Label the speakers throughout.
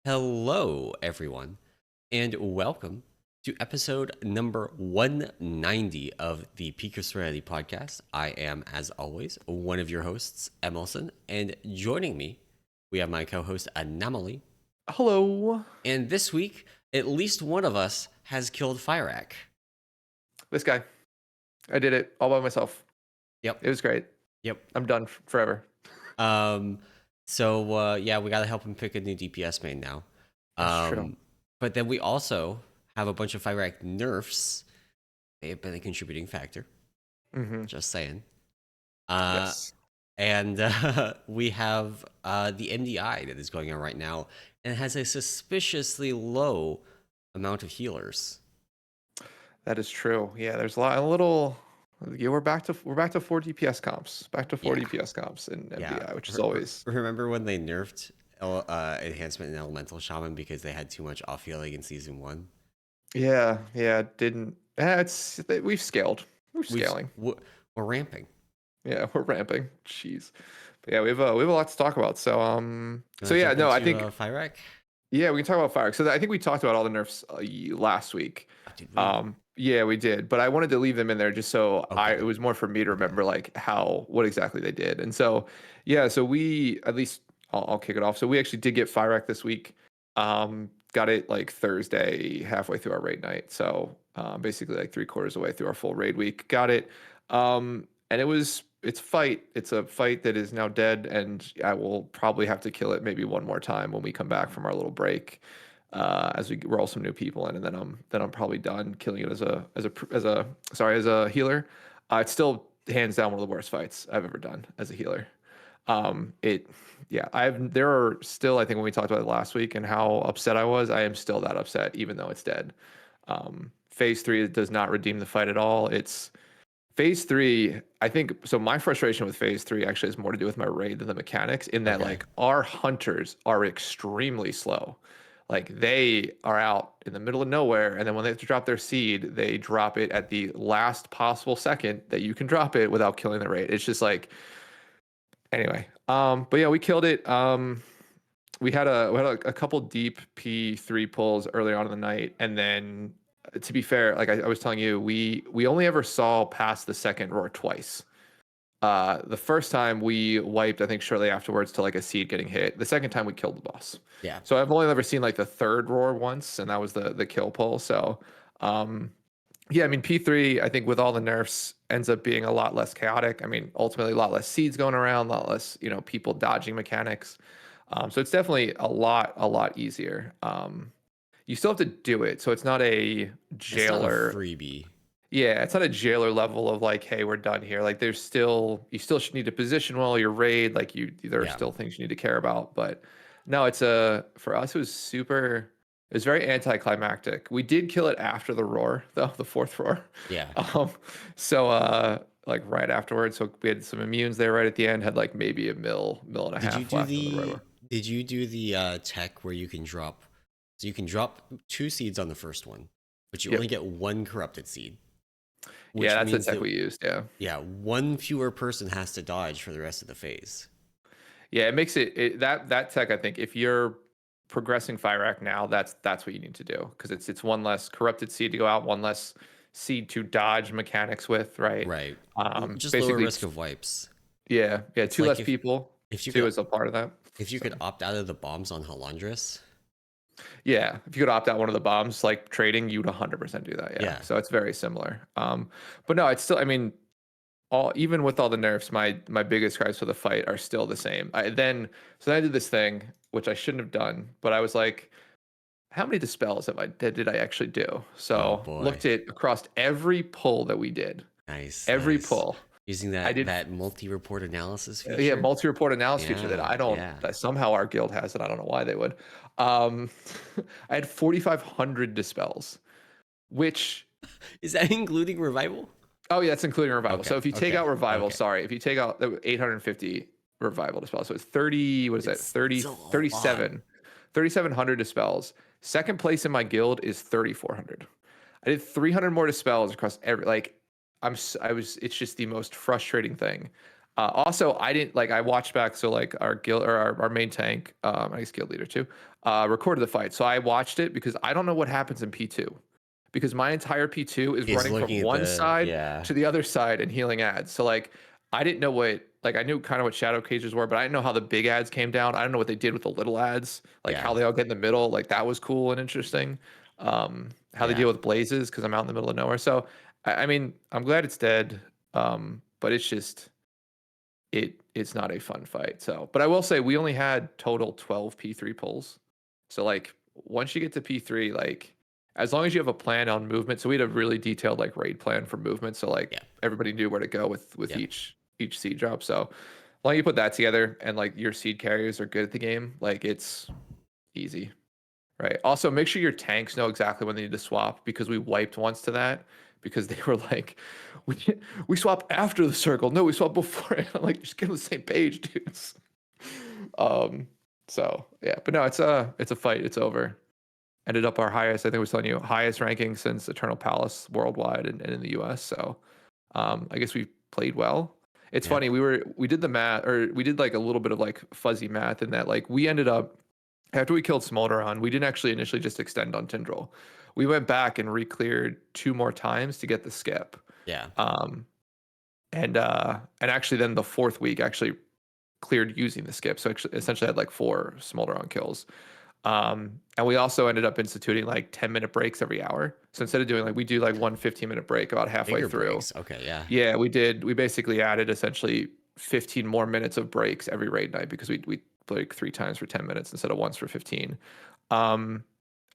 Speaker 1: Hello, everyone, and welcome to episode number 190 of the Peak of Serenity podcast. I am, as always, one of your hosts, Emerson, and joining me, we have my co-host, Anomaly.
Speaker 2: Hello.
Speaker 1: And this week, at least one of us has killed Fyrakk.
Speaker 2: This guy. I did it all by myself.
Speaker 1: Yep.
Speaker 2: It was great.
Speaker 1: Yep.
Speaker 2: I'm done forever.
Speaker 1: Yeah, we got to help him pick a new DPS main now.
Speaker 2: That's true.
Speaker 1: But then we also have a bunch of Fyrakk nerfs. They have been a contributing factor.
Speaker 2: Mm-hmm.
Speaker 1: Just saying.
Speaker 2: Yes.
Speaker 1: And we have the MDI that is going on right now, and it has a suspiciously low amount of healers.
Speaker 2: That is true. Yeah, there's a little. Yeah, we're back to 4 DPS comps. Back to 4 DPS comps in MDI, which is always.
Speaker 1: Remember when they nerfed enhancement in Elemental Shaman because they had too much off healing in season 1?
Speaker 2: Yeah. Didn't. We've scaled. We're scaling.
Speaker 1: We're ramping.
Speaker 2: Yeah, we're ramping. Jeez. But yeah, we have a lot to talk about. So yeah, no, I think
Speaker 1: Fyrakk?
Speaker 2: Yeah, we can talk about Fyrakk. So I think we talked about all the nerfs last week.
Speaker 1: Oh, did we?
Speaker 2: Yeah, we did, but I wanted to leave them in there just so
Speaker 1: Okay.
Speaker 2: it was more for me to remember like what exactly they did. And so yeah, so we at least I'll kick it off. So we actually did get Fyrakk this week. Got it like Thursday, halfway through our raid night. So basically like 3/4 away through our full raid week. Got it. And it's a fight that is now dead, and I will probably have to kill it maybe one more time when we come back from our little break, as we roll some new people in, and then I'm probably done killing it as a healer. It's still hands down one of the worst fights I've ever done as a healer. There are still, I think when we talked about it last week and how upset I was, I am still that upset even though it's dead. Phase 3 does not redeem the fight at all. It's Phase 3, I think. So my frustration with Phase 3 actually has more to do with my raid than the mechanics, in that like our hunters are extremely slow. Like they are out in the middle of nowhere, and then when they have to drop their seed, they drop it at the last possible second that you can drop it without killing the raid. It's just like, anyway. But yeah, we killed it. We had a couple deep P3 pulls early on in the night, and then to be fair, like I was telling you, we only ever saw past the second roar twice. The first time we wiped, I think shortly afterwards, to like a seed getting hit. The second time we killed the boss.
Speaker 1: Yeah.
Speaker 2: So I've only ever seen like the third roar once, and that was the kill pull. So yeah, I mean P3, I think with all the nerfs ends up being a lot less chaotic. I mean, ultimately a lot less seeds going around, a lot less, people dodging mechanics. So it's definitely a lot easier. You still have to do it, so it's not a jailer.
Speaker 1: It's not a freebie.
Speaker 2: Yeah, it's not a jailer level of like, hey, we're done here. Like, you still should need to position well your raid. Like, there are still things you need to care about. But no, for us, it was very anticlimactic. We did kill it after the roar, though, the fourth roar.
Speaker 1: Yeah.
Speaker 2: Like right afterwards, so we had some immunes there right at the end. Had like maybe a mil and a half left on the roar.
Speaker 1: Did you do the tech where you can drop? So you can drop 2 seeds on the first one, but you only get 1 corrupted seed.
Speaker 2: Yeah, that's the tech we used. Yeah.
Speaker 1: Yeah, 1 fewer person has to dodge for the rest of the phase.
Speaker 2: Yeah, it makes that tech. I think if you're progressing Fyrakk now, that's what you need to do, because it's 1 less corrupted seed to go out, 1 less seed to dodge mechanics with. Right.
Speaker 1: Just
Speaker 2: basically
Speaker 1: lower risk of wipes.
Speaker 2: Yeah. 2 less people. If you is a part of that.
Speaker 1: If you could opt out of the bombs on Halandris.
Speaker 2: Yeah, if you could opt out one of the bombs, like trading, you'd 100% do that. Yeah. So it's very similar. But no, it's still, I mean, even with all the nerfs, my biggest gripes for the fight are still the same. Then I did this thing which I shouldn't have done, but I was like, how many dispels did I actually do? So looked at across every pull that we did. Every pull.
Speaker 1: Using that multi-report analysis feature?
Speaker 2: Yeah, multi-report analysis feature that somehow our guild has it. I don't know why they would. I had 4,500 dispels, which...
Speaker 1: Is that including revival?
Speaker 2: Oh, yeah, it's including revival. Okay. So if you take out revival, if you take out the 850 revival dispels, so it's 30, what is that? 3,700 dispels. Second place in my guild is 3,400. I did 300 more dispels across it's just the most frustrating thing. Also, I watched back, so like our guild, or our main tank, I guess guild leader too, Recorded the fight. So I watched it because I don't know what happens in P2. Because my entire P2 is
Speaker 1: Is
Speaker 2: running from
Speaker 1: looking at
Speaker 2: one
Speaker 1: the
Speaker 2: side
Speaker 1: yeah
Speaker 2: to the other side and healing ads. So like I didn't know what like I knew kind of what shadow cages were, but I didn't know how the big ads came down. I don't know what they did with the little ads, like
Speaker 1: yeah
Speaker 2: how they all get in the middle. Like that was cool and interesting. How they
Speaker 1: yeah.
Speaker 2: deal with blazes because I'm out in the middle of nowhere. So I mean, I'm glad it's dead. But it's just it's not a fun fight. So, but I will say we only had total 12 P3 pulls. So like once you get to P3, like as long as you have a plan on movement, so we had a really detailed like raid plan for movement. So like
Speaker 1: Yeah.
Speaker 2: everybody knew where to go with
Speaker 1: Yeah.
Speaker 2: each seed drop. So long you put that together and like your seed carriers are good at the game, like it's easy. Right. Also, make sure your tanks know exactly when they need to swap because we wiped once to that because they were like, we we swap after the circle. No, we swap before it. I'm like, just get on the same page, dudes. Um. So yeah, but no, it's a fight. It's over. Ended up our highest. I think I was telling you highest ranking since Eternal Palace worldwide and in the U.S. So, I guess we played well. It's
Speaker 1: Yeah.
Speaker 2: funny. We did the math or we did like a little bit of like fuzzy math in that like we ended up after we killed Smolderon, we didn't actually initially just extend on Tindral. We went back and re-cleared 2 more times to get the skip.
Speaker 1: Yeah.
Speaker 2: Um, and actually then the fourth week actually cleared using the skip. So actually essentially had like 4 Smolderon kills. And we also ended up instituting like 10-minute breaks every hour. So instead of doing like we do like one 15-minute break about halfway
Speaker 1: Bigger
Speaker 2: through.
Speaker 1: breaks. Okay. Yeah.
Speaker 2: Yeah, we basically added essentially 15 more minutes of breaks every raid night because we like 3 times for 10 minutes instead of once for 15. Um,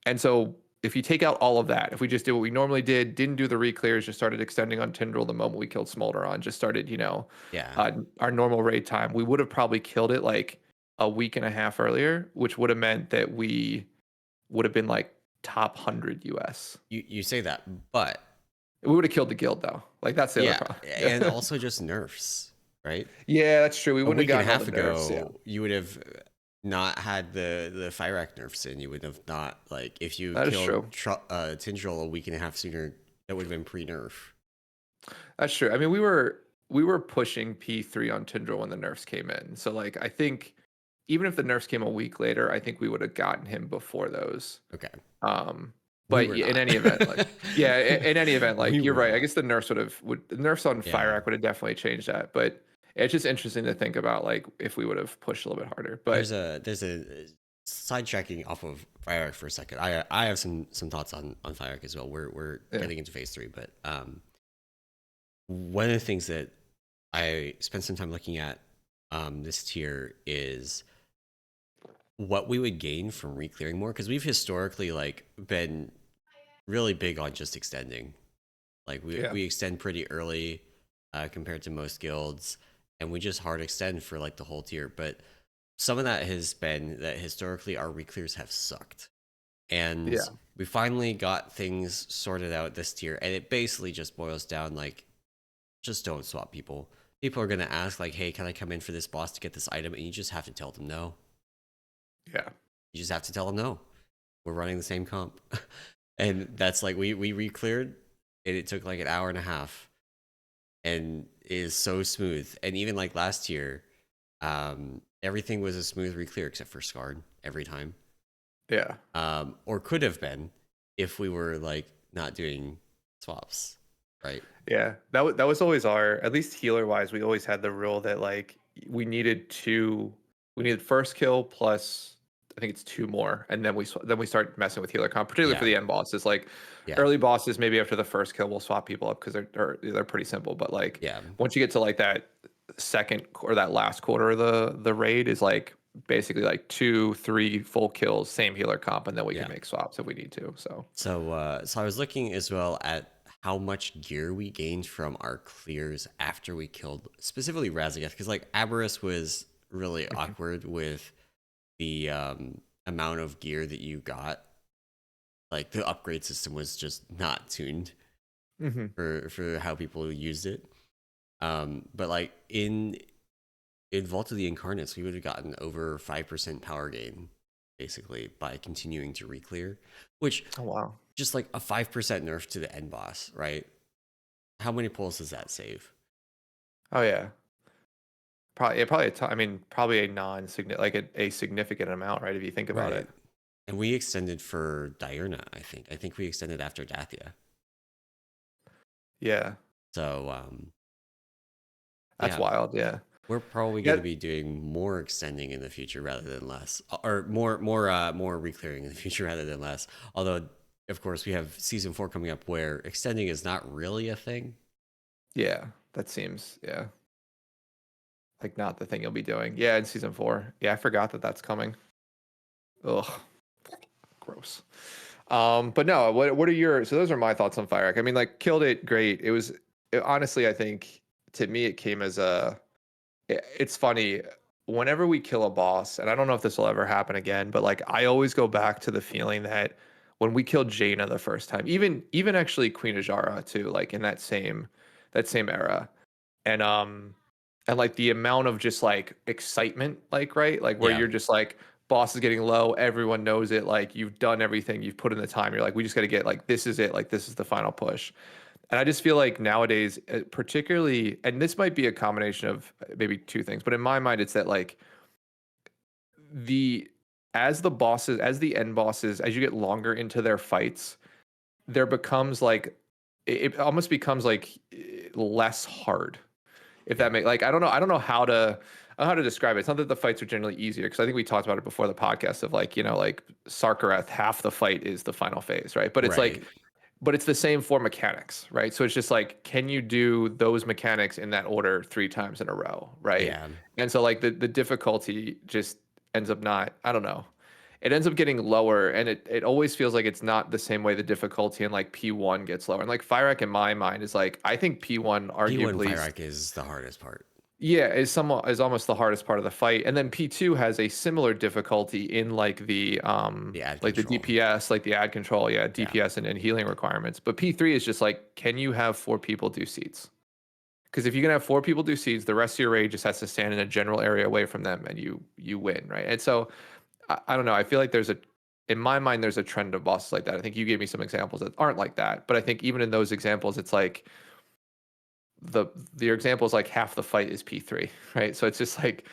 Speaker 2: and so if you take out all of that, if we just did what we normally did, didn't do the re-clears, just started extending on Tindral the moment we killed Smolderon, just started,
Speaker 1: Yeah.
Speaker 2: our normal raid time, we would have probably killed it like a week and a half earlier, which would have meant that we would have been like top 100 US.
Speaker 1: You say that, but
Speaker 2: We would have killed the guild though. Like that's the other
Speaker 1: yeah,
Speaker 2: problem.
Speaker 1: and
Speaker 2: Yeah.
Speaker 1: also just nerfs, right?
Speaker 2: Yeah, that's true. We
Speaker 1: A
Speaker 2: wouldn't have
Speaker 1: week and a
Speaker 2: gotten all the
Speaker 1: half
Speaker 2: nerfs. Yeah.
Speaker 1: ago, you would have not had the Fyrakk nerfs in. You would have not like if you
Speaker 2: That is
Speaker 1: killed
Speaker 2: true.
Speaker 1: Tindral a week and a half sooner, that would have been pre-nerf.
Speaker 2: That's true. I mean, we were pushing P3 on Tindral when the nerfs came in. So like I think even if the nerfs came a week later, I think we would have gotten him before those.
Speaker 1: Okay,
Speaker 2: Um
Speaker 1: we
Speaker 2: but
Speaker 1: were
Speaker 2: in
Speaker 1: not.
Speaker 2: any event, like yeah, in any event,
Speaker 1: We
Speaker 2: like you're
Speaker 1: were
Speaker 2: right. I
Speaker 1: not.
Speaker 2: guess the nerfs the nerfs on
Speaker 1: Yeah.
Speaker 2: Fyrakk would have definitely changed that. But it's just interesting to think about like if we would have pushed a little bit harder. But
Speaker 1: There's a sidetracking off of Fyrakk for a second. I have some thoughts on Fyrakk as well. We're
Speaker 2: yeah.
Speaker 1: getting into phase 3, but one of the things that I spent some time looking at this tier is what we would gain from re-clearing more, because we've historically like been really big on just extending. Like
Speaker 2: Yeah.
Speaker 1: we extend pretty early compared to most guilds, and we just hard extend for like the whole tier. But some of that has been that historically our re-clears have sucked, and
Speaker 2: Yeah.
Speaker 1: we finally got things sorted out this tier, and it basically just boils down like just don't swap people. People are gonna ask like, "Hey, can I come in for this boss to get this item?" And you just have to tell them no.
Speaker 2: Yeah.
Speaker 1: You just have to tell them no. We're running the same comp, and that's like we re-cleared, and it took like an hour and a half, and it is so smooth. And even like last year, everything was a smooth re-clear except for Scarred every time,
Speaker 2: Yeah.
Speaker 1: or could have been if we were like not doing swaps, right?
Speaker 2: Yeah, that was always our, at least healer wise, we always had the rule that like we needed first kill plus I think it's 2 more, and then we start messing with healer comp, particularly for
Speaker 1: Yeah,
Speaker 2: the end bosses. Like
Speaker 1: yeah,
Speaker 2: early bosses, maybe after the first kill, we'll swap people up because they're pretty simple. But like
Speaker 1: yeah,
Speaker 2: once you get to like that second or that last quarter of the raid is like basically like 2, 3 full kills, same healer comp, and then we can
Speaker 1: yeah.
Speaker 2: make swaps if we need to. So
Speaker 1: So I was looking as well at how much gear we gained from our clears after we killed specifically Razageth, because like Aberrus was really
Speaker 2: Mhm.
Speaker 1: awkward with the amount of gear that you got. Like the upgrade system was just not tuned
Speaker 2: Mhm.
Speaker 1: for how people used it. But like in Vault of the Incarnates, we would have gotten over 5% power gain basically by continuing to re-clear, which
Speaker 2: Oh wow.
Speaker 1: just like a 5% nerf to the end boss, right? How many pulls does that save?
Speaker 2: Oh yeah. Probably, yeah, probably I mean, probably a non-significant, like a significant amount, right? If you think about
Speaker 1: Right.
Speaker 2: it.
Speaker 1: And we extended for Diurna, I think. I think we extended after Dathia.
Speaker 2: Yeah,
Speaker 1: So,
Speaker 2: that's
Speaker 1: yeah,
Speaker 2: wild. Yeah,
Speaker 1: we're probably going
Speaker 2: yeah,
Speaker 1: to be doing more extending in the future rather than less, or more reclearing in the future rather than less. Although, of course, we have season 4 coming up where extending is not really a thing.
Speaker 2: yeah. That seems like not the thing you'll be doing. Yeah, in season 4. Yeah, I forgot that that's coming. Ugh, gross. But no, what are your, so those are my thoughts on Fyrakk. I mean, like, killed it, great. Honestly, I think to me it came as it's funny whenever we kill a boss, and I don't know if this will ever happen again, but like I always go back to the feeling that when we killed Jaina the first time, even actually Queen Ajara too, like in that same era, and and like the amount of just like excitement, like, right, like where
Speaker 1: Yeah,
Speaker 2: you're just like, boss is getting low, everyone knows it, like you've done everything, you've put in the time, you're like, we just got to get, like, this is it, like this is the final push. And I just feel like nowadays, particularly, and this might be a combination of maybe two things, but in my mind, it's that like the as the bosses, as the end bosses, as you get longer into their fights, there becomes like it almost becomes like less hard. If
Speaker 1: yeah,
Speaker 2: that makes, like, I don't know how to describe it. It's not that the fights are generally easier, because I think we talked about it before the podcast of like, like Sarkareth, half the fight is the final phase, right? But it's like,
Speaker 1: right.
Speaker 2: but it's the same for mechanics, right? So it's just like, can you do those mechanics in that order 3 times in a row, right?
Speaker 1: Yeah,
Speaker 2: And so like the difficulty just ends up not, I don't know. It ends up getting lower, and it always feels like it's not the same way the difficulty in like P1 gets lower. And like Fyrakk in my mind is like, I think P1
Speaker 1: P1
Speaker 2: arguably
Speaker 1: Fyrakk is the hardest part.
Speaker 2: yeah, is almost the hardest part of the fight. And then P2 has a similar difficulty in
Speaker 1: The ad
Speaker 2: like the
Speaker 1: control.
Speaker 2: DPS, like the ad control, yeah,
Speaker 1: Yeah,
Speaker 2: DPS and healing requirements. But P3 is just like, can you have 4 people do seeds? Because if you can have 4 people do seeds, the rest of your raid just has to stand in a general area away from them, and you win, right? And so I don't know. I feel like in my mind, there's a trend of bosses like that. I think you gave me some examples that aren't like that, but I think even in those examples, it's like the example is like half the fight is P3, right? So it's just like,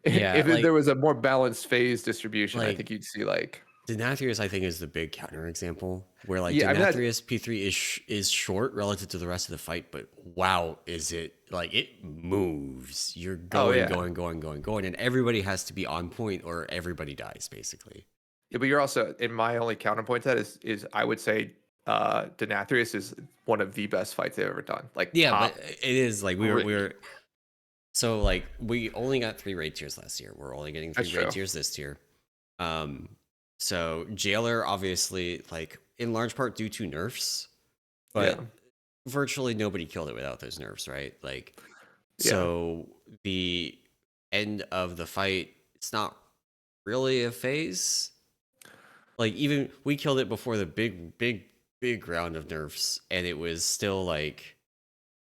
Speaker 1: yeah.
Speaker 2: if there was a more balanced phase distribution, I
Speaker 1: Like
Speaker 2: think you'd see like,
Speaker 1: Denathrius, I think, is the big counter example where like
Speaker 2: yeah, I mean that,
Speaker 1: Denathrius P3 is short relative to the rest of the fight, but wow, is it like it moves. You're
Speaker 2: oh
Speaker 1: going,
Speaker 2: yeah,
Speaker 1: going, going, going, going, and everybody has to be on point or everybody dies basically.
Speaker 2: yeah, but you're also, in my only counterpoint to that is I would say Denathrius is one of the best fights they've ever done, like
Speaker 1: Yeah, but
Speaker 2: top
Speaker 1: it is like we
Speaker 2: three.
Speaker 1: were so like we only got 3 raid tiers last year. We're only getting
Speaker 2: That's
Speaker 1: 3 raid
Speaker 2: true.
Speaker 1: tiers this tier. Um, so Jailer obviously like in large part due to nerfs,
Speaker 2: Yeah,
Speaker 1: but virtually nobody killed it without those nerfs, right? Like,
Speaker 2: yeah,
Speaker 1: so the end of the fight, it's not really a phase. Like, even we killed it before the big round of nerfs, and it was still like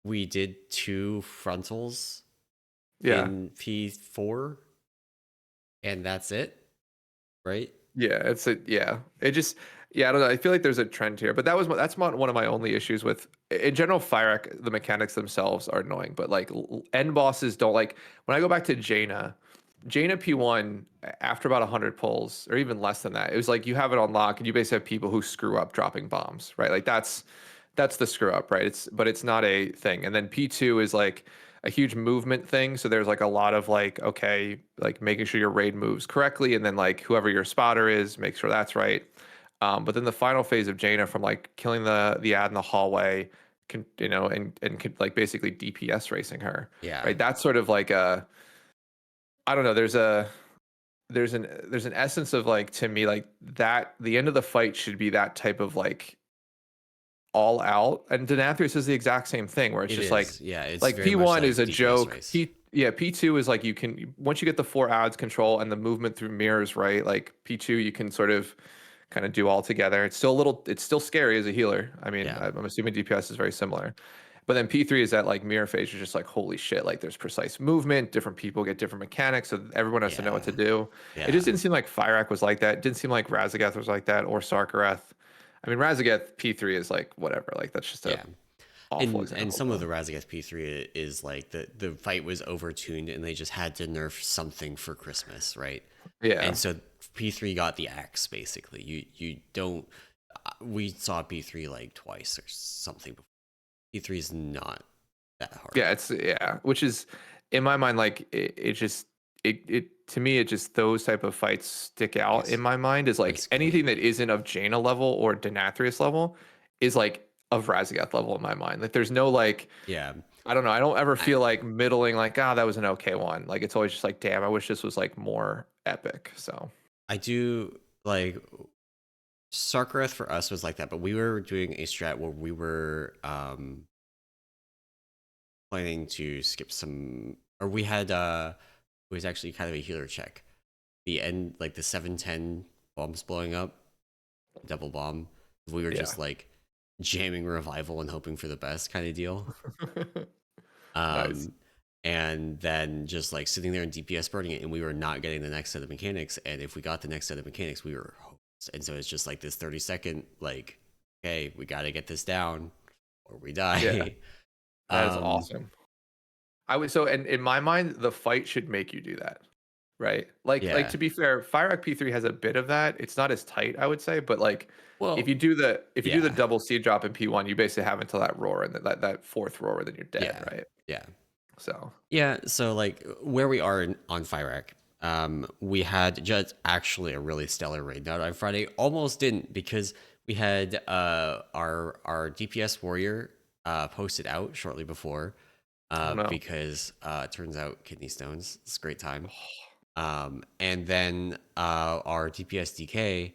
Speaker 1: we did 2 frontals
Speaker 2: yeah.
Speaker 1: in P4, and that's it, right?
Speaker 2: Yeah, yeah. It just, yeah, I don't know. I feel like there's a trend here, but that's one of my only issues with, in general, Fyrakk. The mechanics themselves are annoying, but like end bosses don't, like, when I go back to Jaina P1 after about 100 pulls or even less than that. It was like you have it on lock, and you basically have people who screw up dropping bombs, right? Like that's the screw up, right? It's not a thing. And then P2 is like a huge movement thing. So there's like a lot of like, okay, like making sure your raid moves correctly, and then like whoever your spotter is, make sure that's right. But then the final phase of Jaina, from like killing the ad in the hallway, and like basically DPS racing her,
Speaker 1: Yeah,
Speaker 2: right? That's sort of like a, I don't know. There's an essence of, like, to me, like, that the end of the fight should be that type of like all out. And Denathrius is the exact same thing, where it's
Speaker 1: it
Speaker 2: just like
Speaker 1: is. Yeah, it's
Speaker 2: like
Speaker 1: very much
Speaker 2: P1 is
Speaker 1: like
Speaker 2: a
Speaker 1: DPS
Speaker 2: joke.
Speaker 1: race.
Speaker 2: P2 is like, you can, once you get the 4 ads control and the movement through mirrors, right? Like P2 you can sort of kind of do all together. It's still scary as a healer. I mean,
Speaker 1: Yeah,
Speaker 2: I'm assuming DPS is very similar. But then P3 is that like mirror phase. You're just like, holy shit, like there's precise movement, different people get different mechanics, so everyone has to know what to
Speaker 1: yeah,
Speaker 2: do. It just
Speaker 1: yeah.
Speaker 2: didn't seem like Fyrakk was like that. It didn't seem like Razageth was like that, or Sarkareth. I mean, Razageth P3 is like whatever. Like that's just a
Speaker 1: Yeah.
Speaker 2: awful
Speaker 1: And
Speaker 2: example,
Speaker 1: some of
Speaker 2: but
Speaker 1: the Razageth P3 is like the fight was overtuned and they just had to nerf something for Christmas, right?
Speaker 2: yeah,
Speaker 1: And so P3 got the axe basically. You don't. We saw P3 like twice or something before. P3 is not that hard.
Speaker 2: Yeah, which is in my mind like it just it to me it just those type of fights stick out in
Speaker 1: It's
Speaker 2: my mind is like
Speaker 1: it's
Speaker 2: anything
Speaker 1: great.
Speaker 2: that isn't of Jaina level or Denathrius level is like of Razagath level in my mind. Like there's no like
Speaker 1: Yeah.
Speaker 2: I don't know, I don't ever
Speaker 1: I
Speaker 2: feel like middling like that was an okay one. Like it's always just like damn, I wish this was like more epic. So
Speaker 1: I do like Sarkareth for us was like that, but we were doing a strat where we were planning to skip some, or we had it was actually kind of a healer check. The end, like the 710 bombs blowing up, double bomb. We were
Speaker 2: yeah.
Speaker 1: just like jamming revival and hoping for the best kind of deal.
Speaker 2: Nice.
Speaker 1: Um, and then just like sitting there and DPS burning it, and we were not getting the next set of mechanics. And if we got the next set of mechanics, we were hopeless. And so it's just like this 30-second, like, okay, we got to get this down or we
Speaker 2: Yeah,
Speaker 1: die.
Speaker 2: that is
Speaker 1: um,
Speaker 2: awesome. I would so and in my mind, the fight should make you do that. Right? Like
Speaker 1: yeah,
Speaker 2: to be fair, Fyrakk P3 has a bit of that. It's not as tight, I would say, but like
Speaker 1: well,
Speaker 2: if you do the
Speaker 1: yeah,
Speaker 2: double seed drop in P1, you basically have until that roar and that fourth roar, then you're dead,
Speaker 1: yeah,
Speaker 2: right?
Speaker 1: yeah,
Speaker 2: So
Speaker 1: yeah. So like where we are on Fyrakk, we had just actually a really stellar raid night on Friday. Almost didn't because we had our DPS warrior posted out shortly before
Speaker 2: oh no.
Speaker 1: because it turns out kidney stones. It's a great time. And then our DPS DK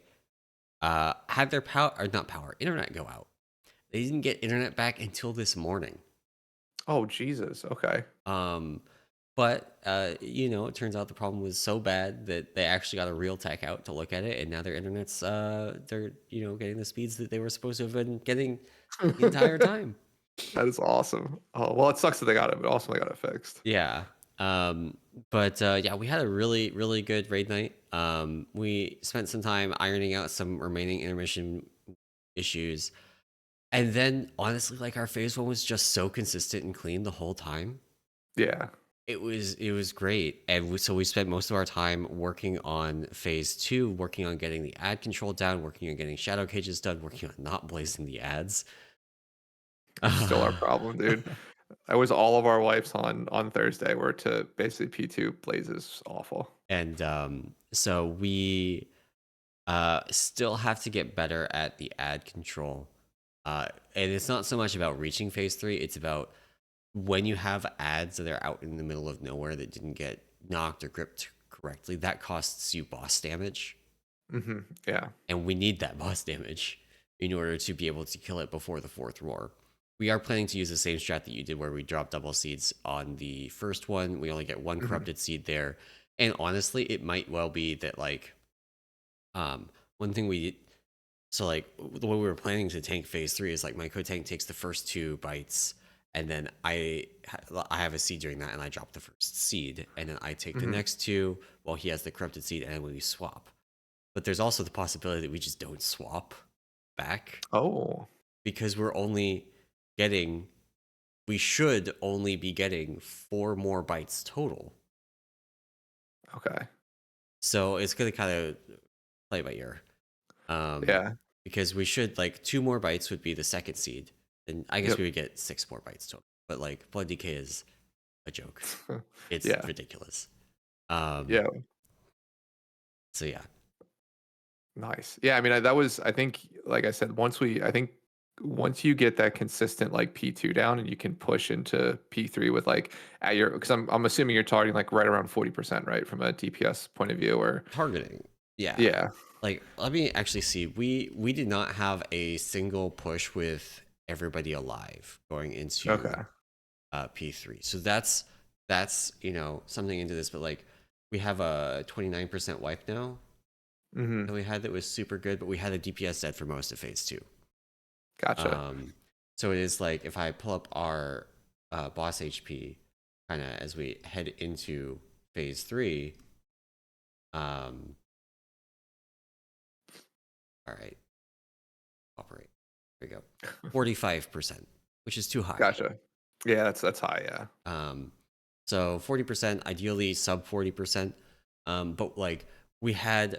Speaker 1: had their power, or not power, internet go out. They didn't get internet back until this morning.
Speaker 2: Oh Jesus. Okay.
Speaker 1: Um, but you know, it turns out the problem was so bad that they actually got a real tech out to look at it, and now their internet's they're getting the speeds that they were supposed to have been getting the entire time.
Speaker 2: That is awesome. Oh well, it sucks that they got it, but also they got it fixed.
Speaker 1: Yeah. Um, but yeah, we had a really good raid night. We spent some time ironing out some remaining intermission issues. And then honestly, like our phase one was just so consistent and clean the whole time.
Speaker 2: Yeah.
Speaker 1: It was great. And so we spent most of our time working on phase two, working on getting the ad control down, working on getting shadow cages done, working on not blazing the ads.
Speaker 2: It's still our problem, dude. That was all of our wipes on Thursday were to basically P2 blazes awful.
Speaker 1: And so we still have to get better at the ad control. And it's not so much about reaching phase three, it's about when you have ads that are out in the middle of nowhere that didn't get knocked or gripped correctly, that costs you boss damage.
Speaker 2: Yeah.
Speaker 1: And we need that boss damage in order to be able to kill it before the fourth roar. We are planning to use the same strat that you did where we drop double seeds on the first one. We only get one corrupted seed there. And honestly, it might well be that like one thing we so like the way we were planning to tank phase three is like my co-tank takes the first 2 bites and then I have a seed during that and I drop the first seed and then I take the next 2 while he has the corrupted seed and then we swap. But there's also the possibility that we just don't swap back
Speaker 2: Oh.
Speaker 1: because we should only be getting 4 more bites total.
Speaker 2: Okay.
Speaker 1: So it's gonna kind of play by ear.
Speaker 2: Yeah.
Speaker 1: Because we should like 2 more bites would be the second seed, and I guess
Speaker 2: Yep.
Speaker 1: we would get 6 more bites total. But like blood DK is a joke. It's
Speaker 2: Yeah.
Speaker 1: ridiculous. Um,
Speaker 2: Yeah.
Speaker 1: so yeah,
Speaker 2: Nice. Yeah. I mean, that was, I think, like I said, I think once you get that consistent like P2 down and you can push into P3 with like at your, because I'm assuming you're targeting like right around 40%, right? From a DPS point of view or,
Speaker 1: targeting. Yeah,
Speaker 2: yeah.
Speaker 1: like let me actually see. We did not have a single push with everybody alive going into
Speaker 2: Okay.
Speaker 1: P3. So that's something into this. But like we have a 29% wipe now
Speaker 2: Mm-hmm.
Speaker 1: that we had that was super good, but we had a DPS dead for most of phase 2.
Speaker 2: Gotcha.
Speaker 1: So it is like if I pull up our boss HP kind of as we head into phase 3. All right, operate. There we go. 45%, which is too high.
Speaker 2: Gotcha. Yeah, that's high. Yeah.
Speaker 1: So 40%, ideally sub 40%. But like we have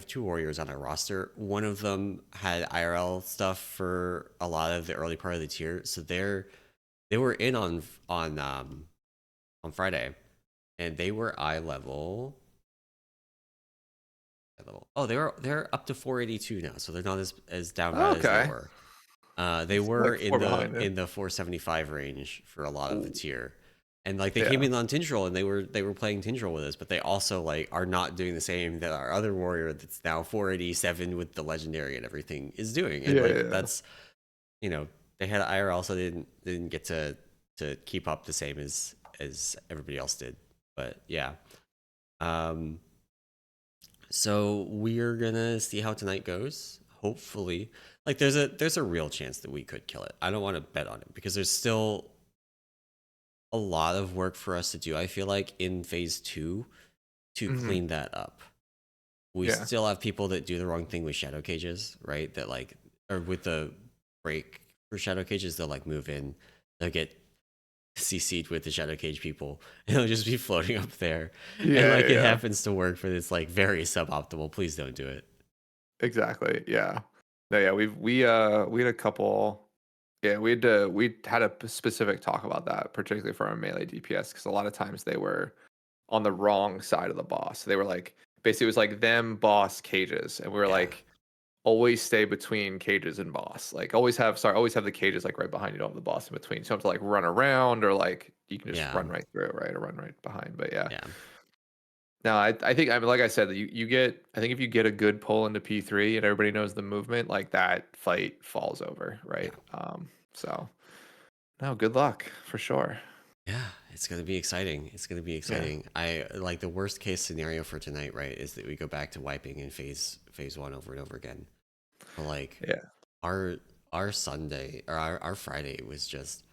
Speaker 1: two warriors on our roster. One of them had IRL stuff for a lot of the early part of the tier, so they were in on Friday, and they were eye level. Oh, they're up to 482 now, so they're not as down bad as they
Speaker 2: Okay.
Speaker 1: were. They
Speaker 2: It's
Speaker 1: were
Speaker 2: like four behind it.
Speaker 1: in the 475 range for a lot of the
Speaker 2: Ooh,
Speaker 1: tier, and like they came
Speaker 2: yeah.
Speaker 1: in on Tindril and they were playing Tindril with us, but they also like are not doing the same that our other warrior that's now 487 with the legendary and everything is doing, and
Speaker 2: Yeah,
Speaker 1: like
Speaker 2: yeah.
Speaker 1: that's you know they had IRL, so they didn't get to keep up the same as everybody else did, but yeah. Um, so we're gonna see how tonight goes. Hopefully, like there's a real chance that we could kill it. I don't want to bet on it because there's still a lot of work for us to do. I feel like in phase two to
Speaker 2: Hmm.
Speaker 1: clean that up. We
Speaker 2: Yeah.
Speaker 1: still have people that do the wrong thing with shadow cages, right? That like or with the break for shadow cages, they'll like move in, they'll get CC'd with the shadow cage people, and they'll just be floating up there, and
Speaker 2: Yeah,
Speaker 1: like
Speaker 2: yeah,
Speaker 1: it
Speaker 2: yeah.
Speaker 1: happens to work, but it's like very suboptimal. Please don't do it.
Speaker 2: Exactly. Yeah. No, yeah, we had a couple. Yeah, we had a specific talk about that, particularly for our melee DPS, because a lot of times they were on the wrong side of the boss. They were like basically it was like them boss cages, and we were
Speaker 1: Yeah,
Speaker 2: like always stay between cages and boss. Like always have the cages like right behind you, don't have the boss in between. So you don't have to like run around or like you can just
Speaker 1: yeah,
Speaker 2: run right through it, right? Or run right behind. But yeah.
Speaker 1: yeah,
Speaker 2: No, I think I mean like I said, you get I think if you get a good pull into P3 and everybody knows the movement, like that fight falls over,
Speaker 1: yeah.
Speaker 2: right? So no, good luck for sure.
Speaker 1: Yeah, it's gonna be exciting. It's gonna be
Speaker 2: Yeah.
Speaker 1: exciting. I like the worst case scenario for tonight, right? Is that we go back to wiping in phase one over and over again. But like
Speaker 2: Yeah.
Speaker 1: our our Sunday or our Friday was just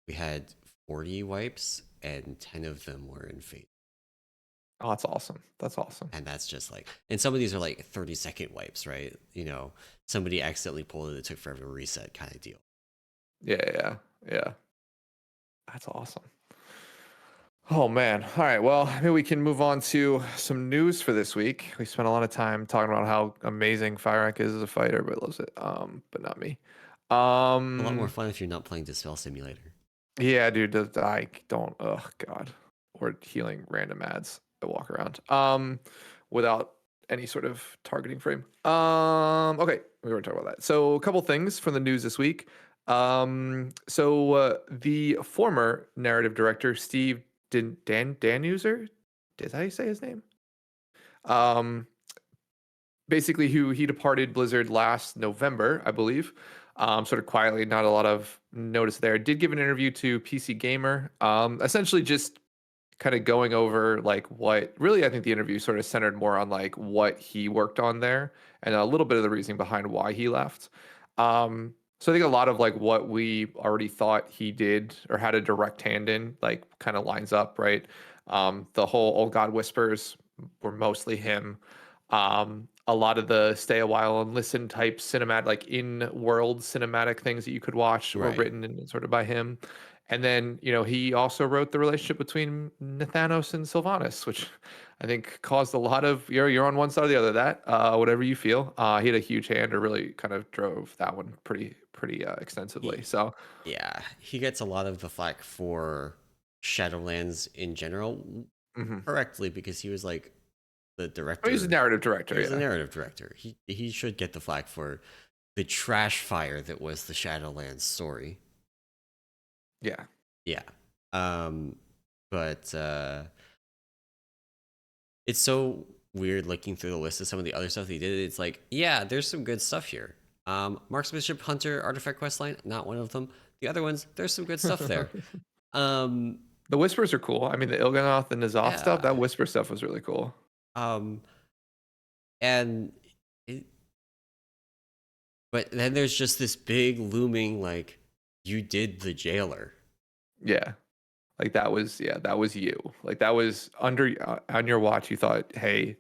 Speaker 1: we had 40 wipes and 10 of them were in phase.
Speaker 2: Oh, that's awesome. That's awesome.
Speaker 1: And that's just like and some of these are like 30-second wipes, right? You know, somebody accidentally pulled it, it took forever to reset kind of deal.
Speaker 2: Yeah, yeah, yeah. That's awesome. Oh man. All right. Well, maybe we can move on to some news for this week. We spent a lot of time talking about how amazing Fyrakk is as a fighter. Everybody loves it. But not me.
Speaker 1: A lot more
Speaker 2: Um,
Speaker 1: fun if you're not playing Dispel Simulator.
Speaker 2: yeah, dude. I don't. Oh God. Or healing random ads that walk around. Without any sort of targeting frame. Okay, we were talking about that. So a couple things from the news this week. The former narrative director Steve Danuser, is that how you say his name? Um, Basically, who he departed Blizzard last November, I believe. Sort of quietly, not a lot of notice there. Did give an interview to PC Gamer, essentially just kind of going over like what really I think the interview sort of centered more on like what he worked on there and a little bit of the reasoning behind why he left. So I think a lot of like what we already thought he did or had a direct hand in like kind of lines up, right? The whole Old God Whispers were mostly him. A lot of the stay a while and listen type cinematic, like in world cinematic things that you could watch were
Speaker 1: Right.
Speaker 2: written and sort of by him. And then, he also wrote the relationship between Nathanos and Sylvanas, which I think caused a lot of you're on one side or the other. That whatever you feel, he had a huge hand, or really kind of drove that one pretty extensively.
Speaker 1: He,
Speaker 2: So,
Speaker 1: yeah, he gets a lot of the flack for Shadowlands in general,
Speaker 2: mhm.
Speaker 1: correctly, because he was like the
Speaker 2: Oh, he's a
Speaker 1: director.
Speaker 2: narrative
Speaker 1: He
Speaker 2: director,
Speaker 1: was the
Speaker 2: yeah,
Speaker 1: narrative director. He should get the flack for the trash fire that was the Shadowlands story.
Speaker 2: yeah,
Speaker 1: Yeah. Um, but it's so weird looking through the list of some of the other stuff that he did. It's like, yeah, there's some good stuff here. Marksmanship Hunter Artifact Questline, not one of them. The other ones, there's some good stuff there. Um,
Speaker 2: the whispers are cool. I mean, the Il'gynoth and N'Zoth stuff,
Speaker 1: yeah.
Speaker 2: that whisper stuff was really cool.
Speaker 1: Um, and it, but then there's just this big looming like you did the jailer.
Speaker 2: Yeah, like that was you. Like that was under on your watch. You thought, hey,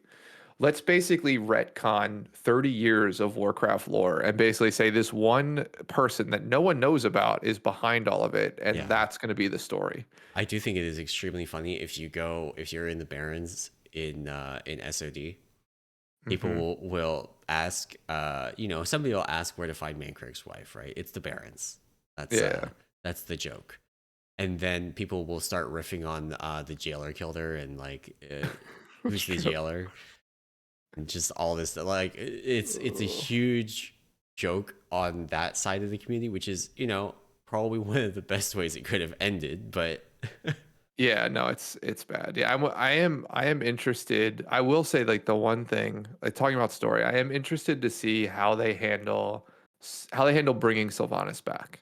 Speaker 2: let's basically retcon 30 years of Warcraft lore and basically say this one person that no one knows about is behind all of it, and
Speaker 1: Yeah.
Speaker 2: that's going to be the story.
Speaker 1: I do think it is extremely funny if you're in the Barrens in SOD. People
Speaker 2: Mm-hmm.
Speaker 1: will ask, somebody will ask where to find Mankrieg's wife, right? It's the Barrens.
Speaker 2: Yeah.
Speaker 1: That's the joke. And then people will start riffing on the jailer killed her and like who's the
Speaker 2: True.
Speaker 1: jailer and just all this like it's a huge joke on that side of the community, which is probably one of the best ways it could have ended, but
Speaker 2: Yeah, no, it's bad. Yeah, I am interested. I will say like the one thing, like talking about story, I am interested to see how they handle bringing Sylvanas back.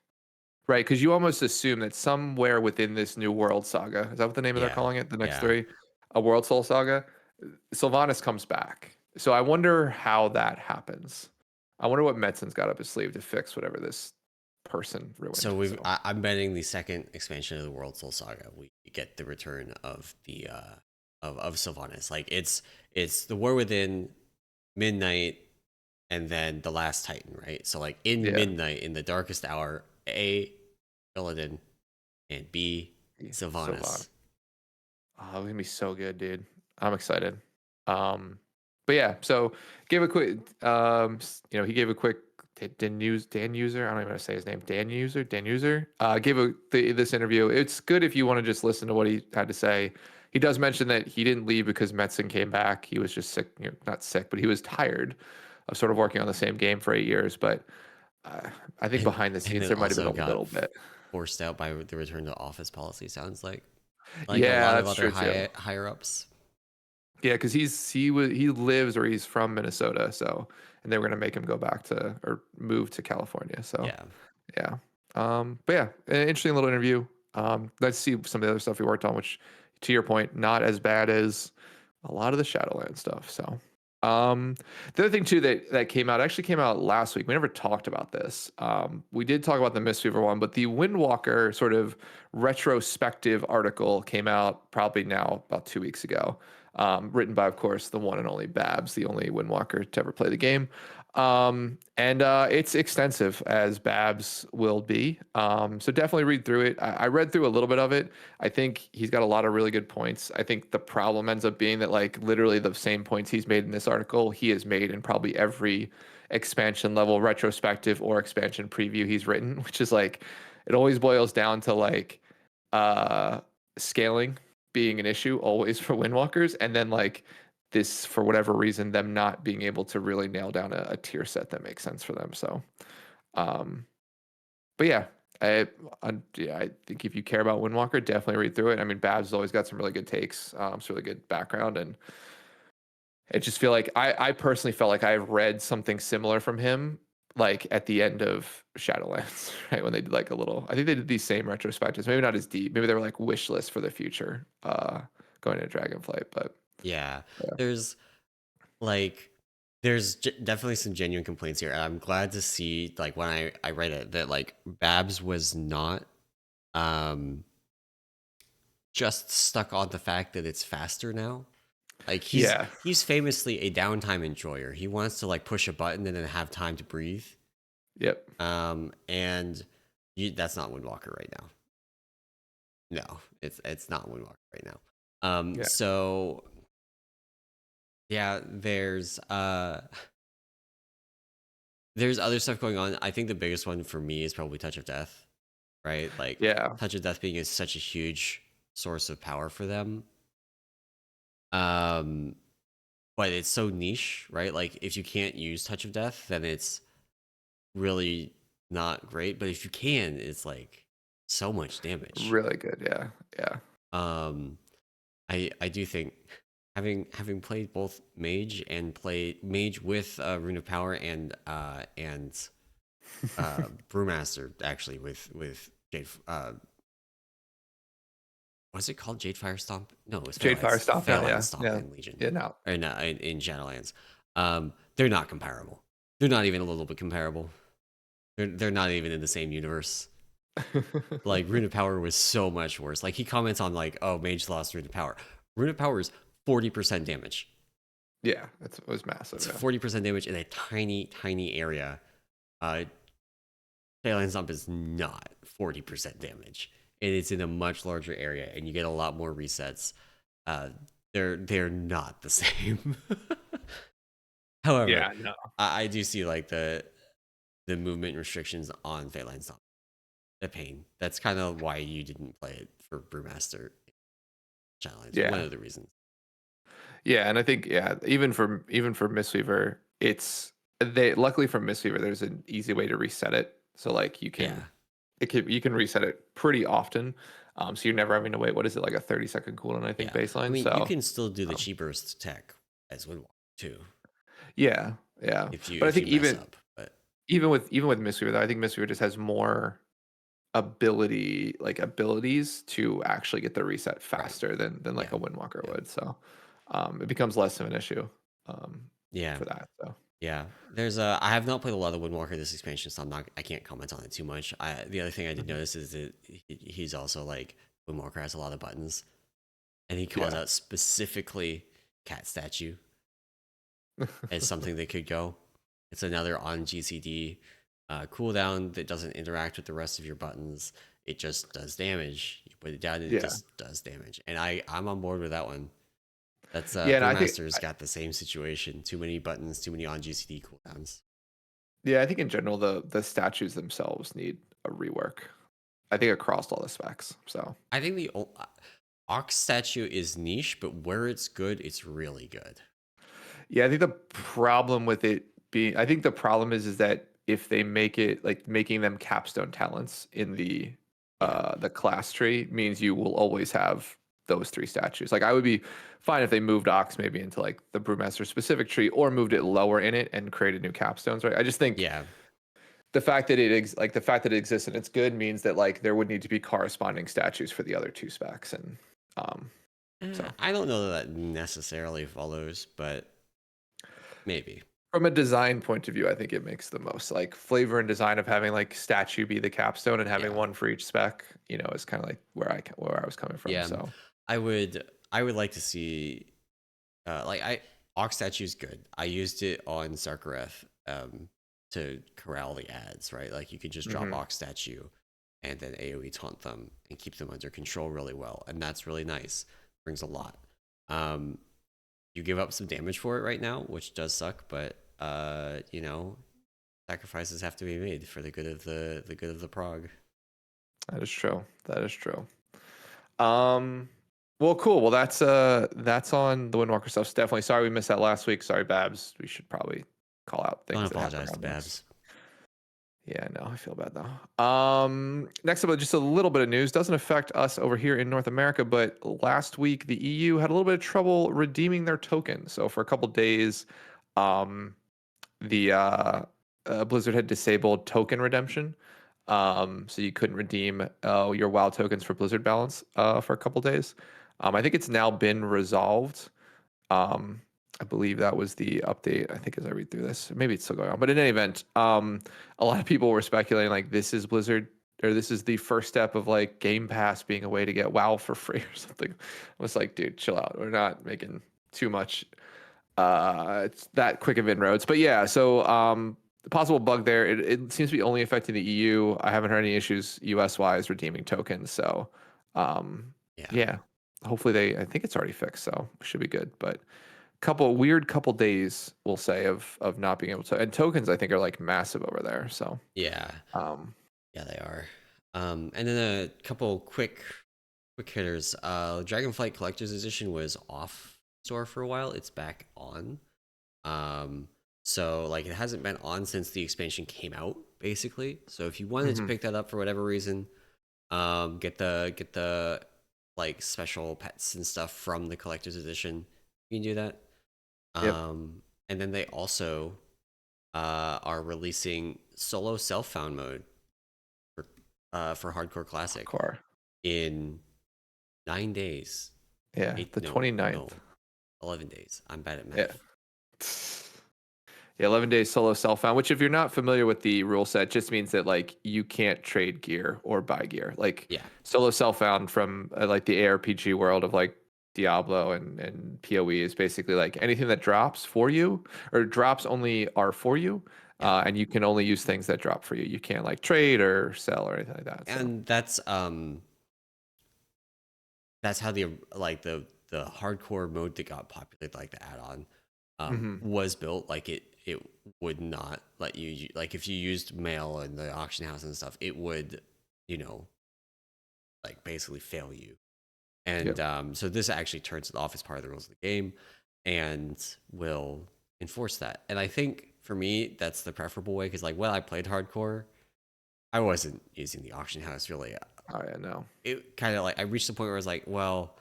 Speaker 2: Right, because you almost assume that somewhere within this new world saga, is that what the name of they're
Speaker 1: yeah,
Speaker 2: calling it? The next
Speaker 1: yeah.
Speaker 2: three, a World Soul saga, Sylvanas comes back. So I wonder how that happens. I wonder what Metzen's got up his sleeve to fix whatever this person ruined.
Speaker 1: So
Speaker 2: So
Speaker 1: I'm betting the second expansion of the World Soul Saga, we get the return of the of Sylvanas. Like it's the War Within, Midnight, and then the Last Titan, right? So like in
Speaker 2: yeah,
Speaker 1: Midnight, in the darkest hour, A, Illidan, and B,
Speaker 2: Sylvanas.
Speaker 1: Sylvanas.
Speaker 2: Oh, it's gonna be so good, dude. I'm excited. Um, but yeah, so give a quick, he gave a quick Dan User. I don't even know how to say his name. Dan User. Gave this interview. It's good if you want to just listen to what he had to say. He does mention that he didn't leave because Metzen came back. He was just sick, not sick, but he was tired of sort of working on the same game for 8 years. But uh, I think behind the
Speaker 1: And
Speaker 2: scenes
Speaker 1: then
Speaker 2: there might have been
Speaker 1: also
Speaker 2: a
Speaker 1: got
Speaker 2: little bit.
Speaker 1: forced out by the return to office policy. Sounds like a
Speaker 2: Yeah,
Speaker 1: lot of
Speaker 2: that's
Speaker 1: other
Speaker 2: true too.
Speaker 1: higher ups.
Speaker 2: Yeah, because he lives or he's from Minnesota, so and they were gonna make him go back to or move to California. So
Speaker 1: Yeah,
Speaker 2: yeah, but yeah, an interesting little interview. Let's see some of the other stuff we worked on, which to your point, not as bad as a lot of the Shadowland stuff. So um, the other thing too that came out actually came out last week. We never talked about this. We did talk about the Mistweaver one, but the Windwalker sort of retrospective article came out probably now about 2 weeks ago. Written by, of course, the one and only Babs, the only Windwalker to ever play the game. And it's extensive as Babs will be. So definitely read through it. I read through a little bit of it. I think he's got a lot of really good points. I think the problem ends up being that like literally the same points he's made in this article, he has made in probably every expansion level retrospective or expansion preview he's written, which is like it always boils down to like uh scaling being an issue always for Windwalkers, and then like this for whatever reason them not being able to really nail down a tier set that makes sense for them. So um but yeah, I think if you care about Windwalker, definitely read through it. I mean, Babs has always got some really good takes, some really good background, and I just feel like I personally felt like I've read something similar from him, like at the end of Shadowlands, right? When they did like a little, I think they did these same retrospectives, maybe not as deep, maybe they were like wish list for the future, going to Dragonflight, but
Speaker 1: yeah.
Speaker 2: yeah,
Speaker 1: There's like there's definitely some genuine complaints here, and I'm glad to see like when I read it that like Babs was not um just stuck on the fact that it's faster now. Like
Speaker 2: yeah,
Speaker 1: he's famously a downtime enjoyer. He wants to like push a button and then have time to breathe.
Speaker 2: yep,
Speaker 1: And that's not Windwalker right now. No, it's not Windwalker right now.
Speaker 2: yeah,
Speaker 1: So yeah, there's other stuff going on. I think the biggest one for me is probably Touch of Death, right? Like
Speaker 2: yeah,
Speaker 1: Touch of Death being is such a huge source of power for them. Um, but it's so niche, right? Like if you can't use Touch of Death, then it's really not great. But if you can, it's like so much damage.
Speaker 2: really good, yeah, yeah,
Speaker 1: Um, I do think having played both mage and played mage with Rune of Power and Brewmaster actually with Jade what's it called? Jade Fire Stomp? No, it's
Speaker 2: Jade Fire Stomp now,
Speaker 1: Phalanx
Speaker 2: yeah,
Speaker 1: Stomp
Speaker 2: yeah,
Speaker 1: in Legion
Speaker 2: yeah, now,
Speaker 1: or in Shadowlands. They're not comparable. They're not even a little bit comparable. They're not even in the same universe. Like Rune of Power was so much worse. Like he comments on like, oh, Mage lost Rune of Power. Rune of Power is 40% damage.
Speaker 2: yeah, it was massive,
Speaker 1: It's
Speaker 2: yeah,
Speaker 1: 40% damage in a tiny area. Uh, Phalanx Stomp is not 40% damage, and it's in a much larger area, and you get a lot more resets. Uh, they're not the same. However,
Speaker 2: Yeah, no.
Speaker 1: I do see like the movement restrictions on Phalanx not a pain. That's kind of why you didn't play it for Brewmaster Challenge. One
Speaker 2: Yeah.
Speaker 1: of the reasons.
Speaker 2: Yeah, and I think even for Mistweaver, it's they luckily for Mistweaver, there's an easy way to reset it. So like
Speaker 1: Yeah,
Speaker 2: you can reset it pretty often. So you're never having to wait. What is it, like a 30-second cooldown, I think,
Speaker 1: yeah. I
Speaker 2: baseline.
Speaker 1: mean, you
Speaker 2: So
Speaker 1: can still do the
Speaker 2: um,
Speaker 1: cheaper tech as Windwalker too,
Speaker 2: yeah, yeah. But I
Speaker 1: if
Speaker 2: think
Speaker 1: you mess up. But
Speaker 2: even with Mistweaver, though, I think Mistweaver just has more abilities to actually get the reset
Speaker 1: right,
Speaker 2: faster than like
Speaker 1: yeah,
Speaker 2: a Windwalker
Speaker 1: yeah,
Speaker 2: would. So it becomes less of an issue
Speaker 1: yeah.
Speaker 2: for that. So
Speaker 1: Yeah, there's a. I have not played a lot of Windwalker this expansion, so I can't comment on it too much. The other thing I did
Speaker 2: mhm.
Speaker 1: notice is that he's also like Windwalker has a lot of buttons, and he calls
Speaker 2: Yeah.
Speaker 1: out specifically cat statue as something that could go. It's another on GCD cooldown that doesn't interact with the rest of your buttons. It just does damage. You put it down, and it
Speaker 2: Yeah.
Speaker 1: just does damage. And I'm on board with that one. That's
Speaker 2: Yeah, and
Speaker 1: Brewmaster's got the same situation. Too many buttons, too many on GCD cooldowns.
Speaker 2: yeah, I think in general the statues themselves need a rework. I think across all the specs. So
Speaker 1: I think the Ox statue is niche, but where it's good, it's really good.
Speaker 2: yeah, I think the problem with it being, I think the problem is that if they make it like making them capstone talents in
Speaker 1: Yeah,
Speaker 2: the class tree means you will always have those three statues. Like I would be fine if they moved Ox maybe into like the Brewmaster specific tree or moved it lower in it and created new capstones, right? I just think
Speaker 1: yeah.
Speaker 2: the fact that the fact that it exists and it's good means that like there would need to be corresponding statues for the other two specs and um so
Speaker 1: I don't know that necessarily follows, but maybe.
Speaker 2: from a design point of view, I think it makes the most like flavor and design of having like statue be the capstone and having
Speaker 1: Yeah,
Speaker 2: one for each spec, is kind of like where I was coming from.
Speaker 1: yeah.
Speaker 2: So
Speaker 1: I would like to see like I Ox statue is good. I used it on Sarkareth to corral the ads, right? Like you could just drop
Speaker 2: mhm.
Speaker 1: Ox statue and then AoE taunt them and keep them under control really well, and that's really nice. Brings a lot. Um, you give up some damage for it right now, which does suck, but sacrifices have to be made for the good of the good of the prog.
Speaker 2: That is true. That is true. Um, well, cool. Well, that's on the Windwalker stuff. Definitely sorry we missed that last week. Sorry, Babs. We should probably call out
Speaker 1: Don't
Speaker 2: things that happen
Speaker 1: apologize to
Speaker 2: around this.
Speaker 1: Babs.
Speaker 2: Yeah, no, I feel bad though. Next up, just a little bit of news. Doesn't affect us over here in North America, but last week the EU had a little bit of trouble redeeming their token. So for a couple days, um, the Blizzard had disabled token redemption. So you couldn't redeem your WoW tokens for Blizzard balance for a couple days. I think it's now been resolved. Um, I believe that was the update. I think as I read through this, maybe it's still going on. But in any event, a lot of people were speculating like this is Blizzard or this is the first step of like Game Pass being a way to get WoW for free or something. I was like, dude, chill out. We're not making too much it's that quick of inroads. But yeah, so the possible bug there, it seems to be only affecting the EU. I haven't heard any issues US wise redeeming tokens. So
Speaker 1: Yeah,
Speaker 2: yeah, hopefully I think it's already fixed, so we should be good. But couple days we'll say of not being able to, and tokens I think are like massive over there. So
Speaker 1: yeah,
Speaker 2: um
Speaker 1: yeah. They are. And then a couple quick hitters. Dragonflight Collector's Edition was off store for a while. It's back on. Um, so like it hasn't been on since the expansion came out, basically. So if you wanted to
Speaker 2: mhm.
Speaker 1: pick that up for whatever reason, get the like special pets and stuff from the collector's edition. You can do that.
Speaker 2: Yep.
Speaker 1: And then they also are releasing solo self found mode for hardcore classic
Speaker 2: Car.
Speaker 1: in 9 days.
Speaker 2: Yeah,
Speaker 1: Eight
Speaker 2: the
Speaker 1: no
Speaker 2: 29th.
Speaker 1: 11 days. I'm bad at
Speaker 2: Yeah.
Speaker 1: math.
Speaker 2: Yeah, 11 days solo self found, which if you're not familiar with the rule set, just means that like you can't trade gear or buy gear. Like
Speaker 1: Yeah,
Speaker 2: solo self found from like the ARPG world of like Diablo and PoE is basically like anything that drops for you or drops only are for you.
Speaker 1: yeah.
Speaker 2: And you can only use things that drop for you. You can't like trade or sell or anything like that. So
Speaker 1: And that's how the the hardcore mode that got populated, like the add-on,
Speaker 2: Hmm.
Speaker 1: was built, like it would not let you, like if you used mail and the auction house and stuff, it would, you know, like basically fail you. And
Speaker 2: Yep.
Speaker 1: so this actually turns it off as part of the rules of the game and will enforce that. And I think for me, that's the preferable way, because like when I played hardcore, I wasn't using the auction house really.
Speaker 2: Oh yeah, no.
Speaker 1: It kind of like I reached the point where I was like, well,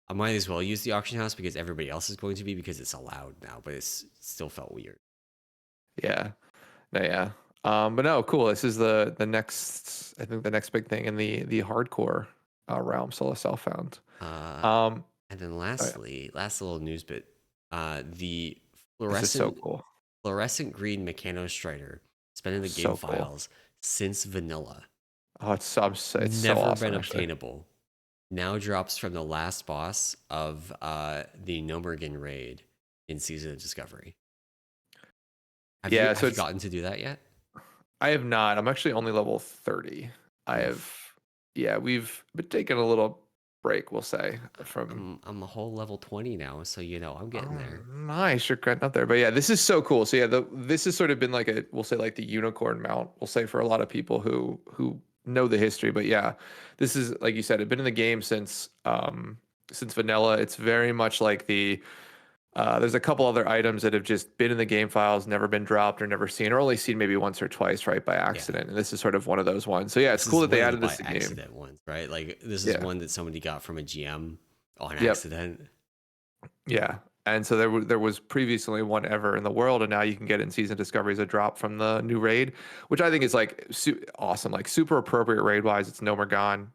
Speaker 1: I might as well use the auction house because everybody else is going to be, because it's allowed now, but it still felt weird.
Speaker 2: Yeah. No, yeah. But no, cool. This is the next, I think the next big thing in the hardcore realm. Solar Self found.
Speaker 1: Uh,
Speaker 2: Um,
Speaker 1: and then
Speaker 2: oh, yeah.
Speaker 1: last little news bit, the
Speaker 2: This is so
Speaker 1: fluorescent
Speaker 2: cool.
Speaker 1: fluorescent green Mechanostrider has been in the game
Speaker 2: So cool.
Speaker 1: files since vanilla.
Speaker 2: Oh, it's so
Speaker 1: Never been
Speaker 2: awesome actually.
Speaker 1: obtainable. Now drops from the last boss of the Nomergan raid in Season of Discovery.
Speaker 2: Yeah, so
Speaker 1: Have you
Speaker 2: it's
Speaker 1: gotten to do that yet?
Speaker 2: I have not. I'm actually only level 30. I have
Speaker 1: Oof.
Speaker 2: yeah, we've been taking a little break, we'll say, from
Speaker 1: I'm a whole level 20 now, so you know I'm getting
Speaker 2: oh,
Speaker 1: there.
Speaker 2: nice. You're getting up there. But yeah, this is so cool. So yeah, this has sort of been like a we'll say like the unicorn mount, we'll say for a lot of people who know the history. But yeah, this is like you said, it's been in the game since vanilla. It's very much like the there's a couple other items that have just been in the game files, never been dropped or never seen, or only seen maybe once or twice, right, by
Speaker 1: Yeah.
Speaker 2: accident. And this is sort of one of those ones. So yeah, it's
Speaker 1: This
Speaker 2: cool
Speaker 1: is
Speaker 2: that
Speaker 1: one
Speaker 2: they
Speaker 1: of the
Speaker 2: added
Speaker 1: by
Speaker 2: this to the game.
Speaker 1: accident ones, right? Like this is
Speaker 2: Yeah.
Speaker 1: one that somebody got from a GM on
Speaker 2: Yep.
Speaker 1: accident.
Speaker 2: Yeah. And so there was previously one ever in the world, and now you can get it in Season Discovery as a drop from the new raid, which I think is like awesome, like super appropriate raid wise. It's no Morgan,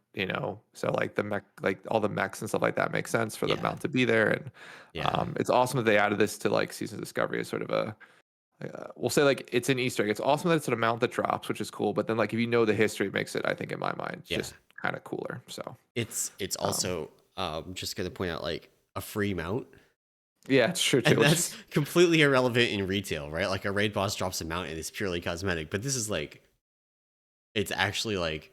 Speaker 2: so like the mech, like all the mechs and stuff like that makes sense for the
Speaker 1: Yeah.
Speaker 2: amount to be there, and
Speaker 1: Yeah.
Speaker 2: it's awesome that they added this to like Season Discovery as sort of a we'll say like it's an Easter egg. It's awesome that it's an amount that drops, which is cool. But then like if you know the history, it makes it, I think, in my mind,
Speaker 1: Yeah.
Speaker 2: just kind of cooler. So
Speaker 1: It's
Speaker 2: um,
Speaker 1: also just gonna point out like a free mount.
Speaker 2: yeah, it's true too.
Speaker 1: And
Speaker 2: Which
Speaker 1: that's
Speaker 2: is
Speaker 1: completely irrelevant in retail, right? Like a raid boss drops a mount and it's purely cosmetic. But this is like it's actually like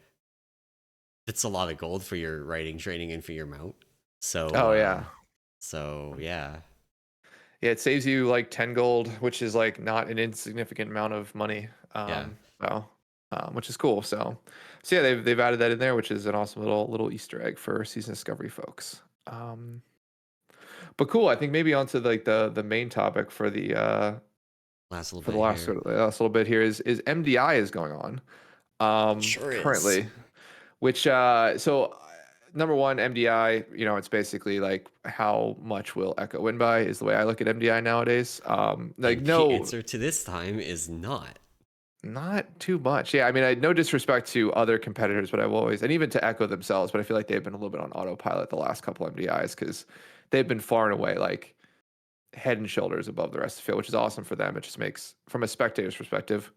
Speaker 1: it's a lot of gold for your writing training and for your mount. So
Speaker 2: oh yeah,
Speaker 1: yeah.
Speaker 2: yeah. It saves you like 10 gold, which is like not an insignificant amount of money.
Speaker 1: Yeah.
Speaker 2: Which is cool. So yeah, they've added that in there, which is an awesome little Easter egg for Season Discovery folks. But cool. I think maybe onto like the main topic
Speaker 1: Last little
Speaker 2: for the
Speaker 1: bit
Speaker 2: last
Speaker 1: here.
Speaker 2: sort of last little bit here is MDI is going on
Speaker 1: Sure is.
Speaker 2: currently, which number one, MDI, it's basically like how much will Echo win by is the way I look at MDI nowadays. Like
Speaker 1: And the
Speaker 2: no,
Speaker 1: answer to this time is not.
Speaker 2: not too much. Yeah, I mean, I no disrespect to other competitors, but I've always, and even to Echo themselves, but I feel like they've been a little bit on autopilot the last couple MDIs because they've been far and away like head and shoulders above the rest of the field, which is awesome for them. It just makes, from a spectator's perspective,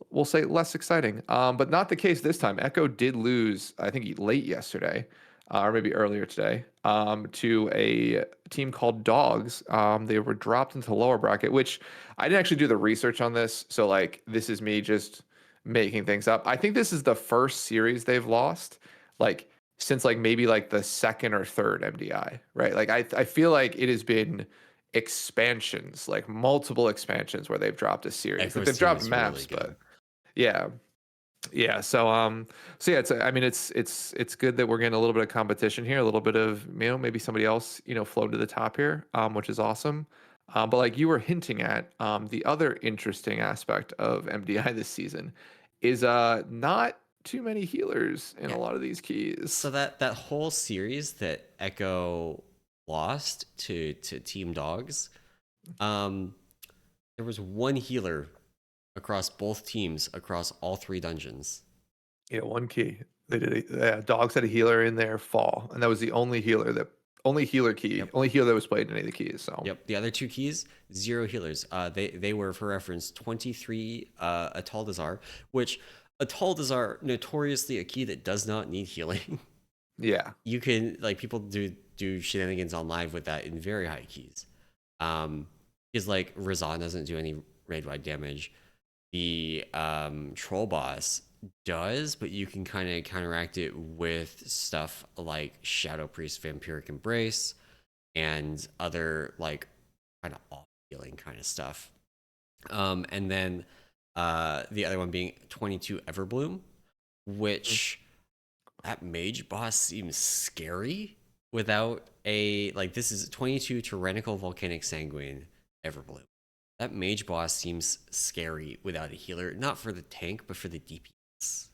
Speaker 2: we'll say less exciting. But not the case this time. Echo did lose, I think, late yesterday, or maybe earlier today, to a team called Dogs. They were dropped into the lower bracket, which I didn't actually do the research on this. So, like, this is me just making things up. I think this is the first series they've lost, like, since like maybe like the second or third MDI, right? Like, I feel like it has been expansions, like multiple expansions where they've dropped a series. Like
Speaker 1: Echo's
Speaker 2: they've
Speaker 1: team
Speaker 2: dropped
Speaker 1: is really
Speaker 2: maps,
Speaker 1: good.
Speaker 2: but yeah, yeah. So yeah, I mean, it's good that we're getting a little bit of competition here, a little bit of maybe somebody else float to the top here, which is awesome. But like you were hinting at, the other interesting aspect of MDI this season is not too many healers in a
Speaker 1: Yeah.
Speaker 2: lot of these
Speaker 1: So
Speaker 2: keys.
Speaker 1: that whole series that Echo lost to Team Dogs, um, there was one healer across both teams across all three dungeons.
Speaker 2: Yeah, one key. They did. Dogs had a healer in their fall, and that was the only healer key,
Speaker 1: Yep.
Speaker 2: only healer that was played in any of the keys. So
Speaker 1: Yep. The other two keys, zero healers. They were, for reference, 23 Ataldazar, which Ataldazar notoriously a key that does not need healing.
Speaker 2: yeah,
Speaker 1: You can, like, people do shenanigans on live with that in very high keys. Because like Razan doesn't do any raid wide damage. The troll boss does, but you can kind of counteract it with stuff like Shadow Priest Vampiric Embrace. and other like kind of off healing kind of stuff. And then the other one being 22 Everbloom, which that mage boss seems scary without a like. This is 22 Tyrannical Volcanic Sanguine Everbloom. That mage boss seems scary without a healer, not for the tank, but for the DPS.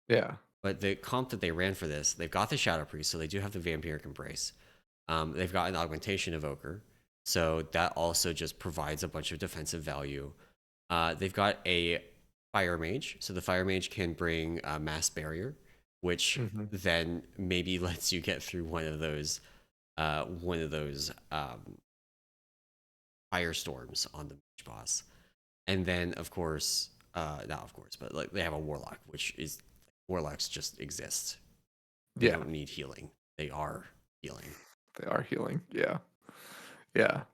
Speaker 2: Yeah.
Speaker 1: But the comp that they ran for this, they've got the Shadow Priest, so they do have the Vampiric Embrace. They've got an Augmentation Evoker, so that also just provides a bunch of defensive value. They've got a Fire Mage, so the Fire Mage can bring Mass Barrier, which then maybe lets you get through one of those firestorms on the mage boss. And then of course, not of course, but like they have a Warlock, which is Warlocks just exist. They don't need healing. They are healing.
Speaker 2: They are healing. Yeah. Yeah.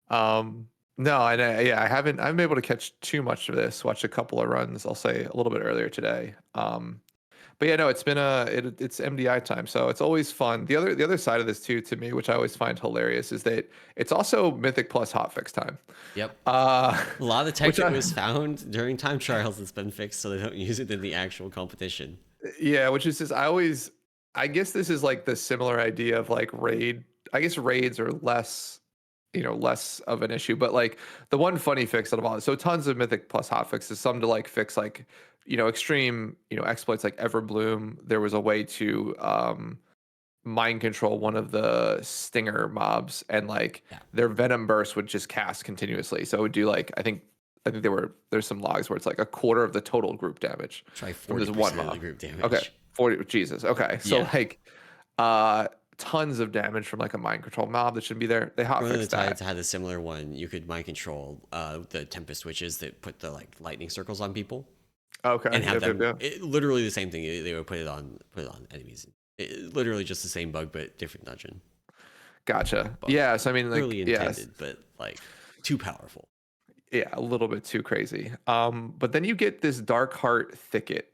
Speaker 2: No, and I haven't been able to catch too much of this. Watched a couple of runs, I'll say a little bit earlier today. But yeah, no, it's been it's MDI time, so it's always fun. The other side of this too, to me, which I always find hilarious, is that it's also Mythic plus hotfix time.
Speaker 1: Yep.
Speaker 2: A
Speaker 1: lot of the tech that was found during time trials has been fixed, so they don't use it in the actual competition.
Speaker 2: Yeah, which is just I guess this is like the similar idea of like raid. I guess raids are less less of an issue, but like the one funny fix out of all this, so tons of Mythic plus hotfixes, some to like fix like extreme exploits like Everbloom. There was a way to mind control one of the stinger mobs, and like their venom burst would just cast continuously, so it would do like I think there's some logs where it's like a quarter of the total group damage.
Speaker 1: Try 40%
Speaker 2: from this one
Speaker 1: of
Speaker 2: mob.
Speaker 1: the group damage.
Speaker 2: Okay, 40. Jesus. Okay, so like tons of damage from like a mind control mob that shouldn't be there. They hotfixed that.
Speaker 1: Tides had a similar one. You could mind control the Tempest Witches that put the like lightning circles on people.
Speaker 2: Okay,
Speaker 1: and have them literally the same thing. They would put it on enemies. Literally just the same bug, but different dungeon.
Speaker 2: Gotcha. Yeah, so I mean, like,
Speaker 1: really intended, but like too powerful.
Speaker 2: Yeah, a little bit too crazy. But then you get this Dark Heart Thicket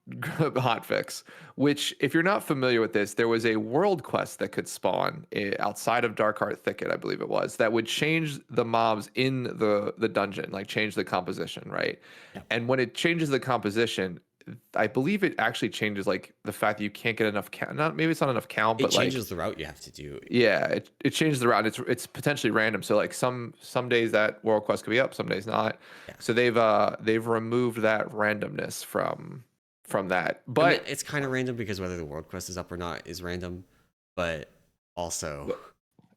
Speaker 2: hotfix, which, if you're not familiar with this, there was a world quest that could spawn outside of Dark Heart Thicket, I believe it was, that would change the mobs in the dungeon, like change the composition, right?
Speaker 1: Yep.
Speaker 2: And when it changes the composition, I believe it actually changes like the fact that you can't get enough count. Maybe it's not enough count, but
Speaker 1: it changes the route you have to do.
Speaker 2: Yeah, it changes the route. It's potentially random. So like some days that world quest could be up, some days not. Yeah. So they've removed that randomness from that. But
Speaker 1: I mean, it's kind of random because whether the world quest is up or not is random. But also,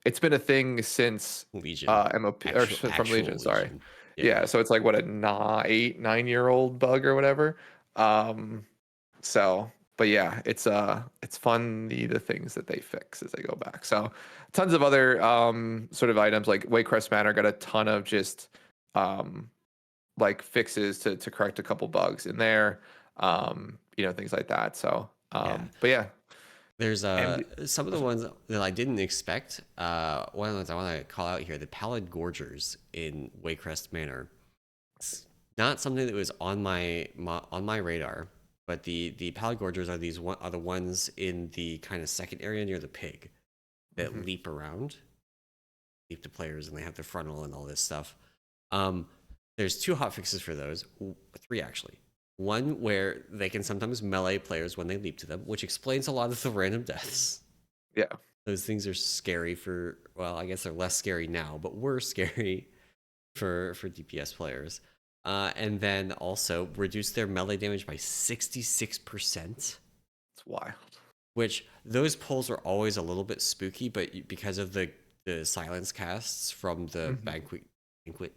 Speaker 2: it's been a thing since
Speaker 1: Legion,
Speaker 2: MOP or from Legion. Sorry. Yeah. So it's like what a 9-year-old bug or whatever. So, but yeah, it's fun the things that they fix as they go back. So tons of other sort of items like Waycrest Manor got a ton of just like fixes to correct a couple bugs in there, things like that. So but yeah,
Speaker 1: there's some of the ones that I didn't expect. One of the ones I want to call out here, the Pallid Gorgers in Waycrest Manor. It's not something that was on my radar. But the Pallid Gorgers are the ones in the kind of second area near the pig that leap around, leap to players, and they have the frontal and all this stuff. There's 2 hotfixes for those, 3 actually. One where they can sometimes melee players when they leap to them, which explains a lot of the random deaths.
Speaker 2: Yeah,
Speaker 1: those things are scary well, I guess they're less scary now, but were scary for DPS players. And then also reduce their melee damage by 66%.
Speaker 2: It's wild.
Speaker 1: Which those pulls are always a little bit spooky, but because of the silence casts from the banquet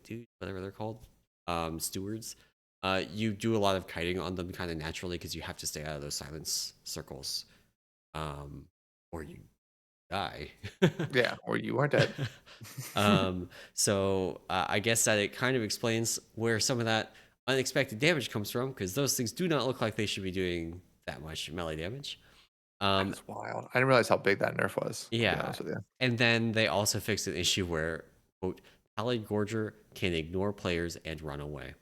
Speaker 1: dude, whatever they're called, stewards, you do a lot of kiting on them kind of naturally because you have to stay out of those silence circles, or you die.
Speaker 2: Yeah, or you are dead.
Speaker 1: So I guess that it kind of explains where some of that unexpected damage comes from, because those things do not look like they should be doing that much melee damage.
Speaker 2: That's wild. I didn't realize how big that nerf was.
Speaker 1: Yeah. And then they also fixed an issue where, quote, Pallid Gorger can ignore players and run away.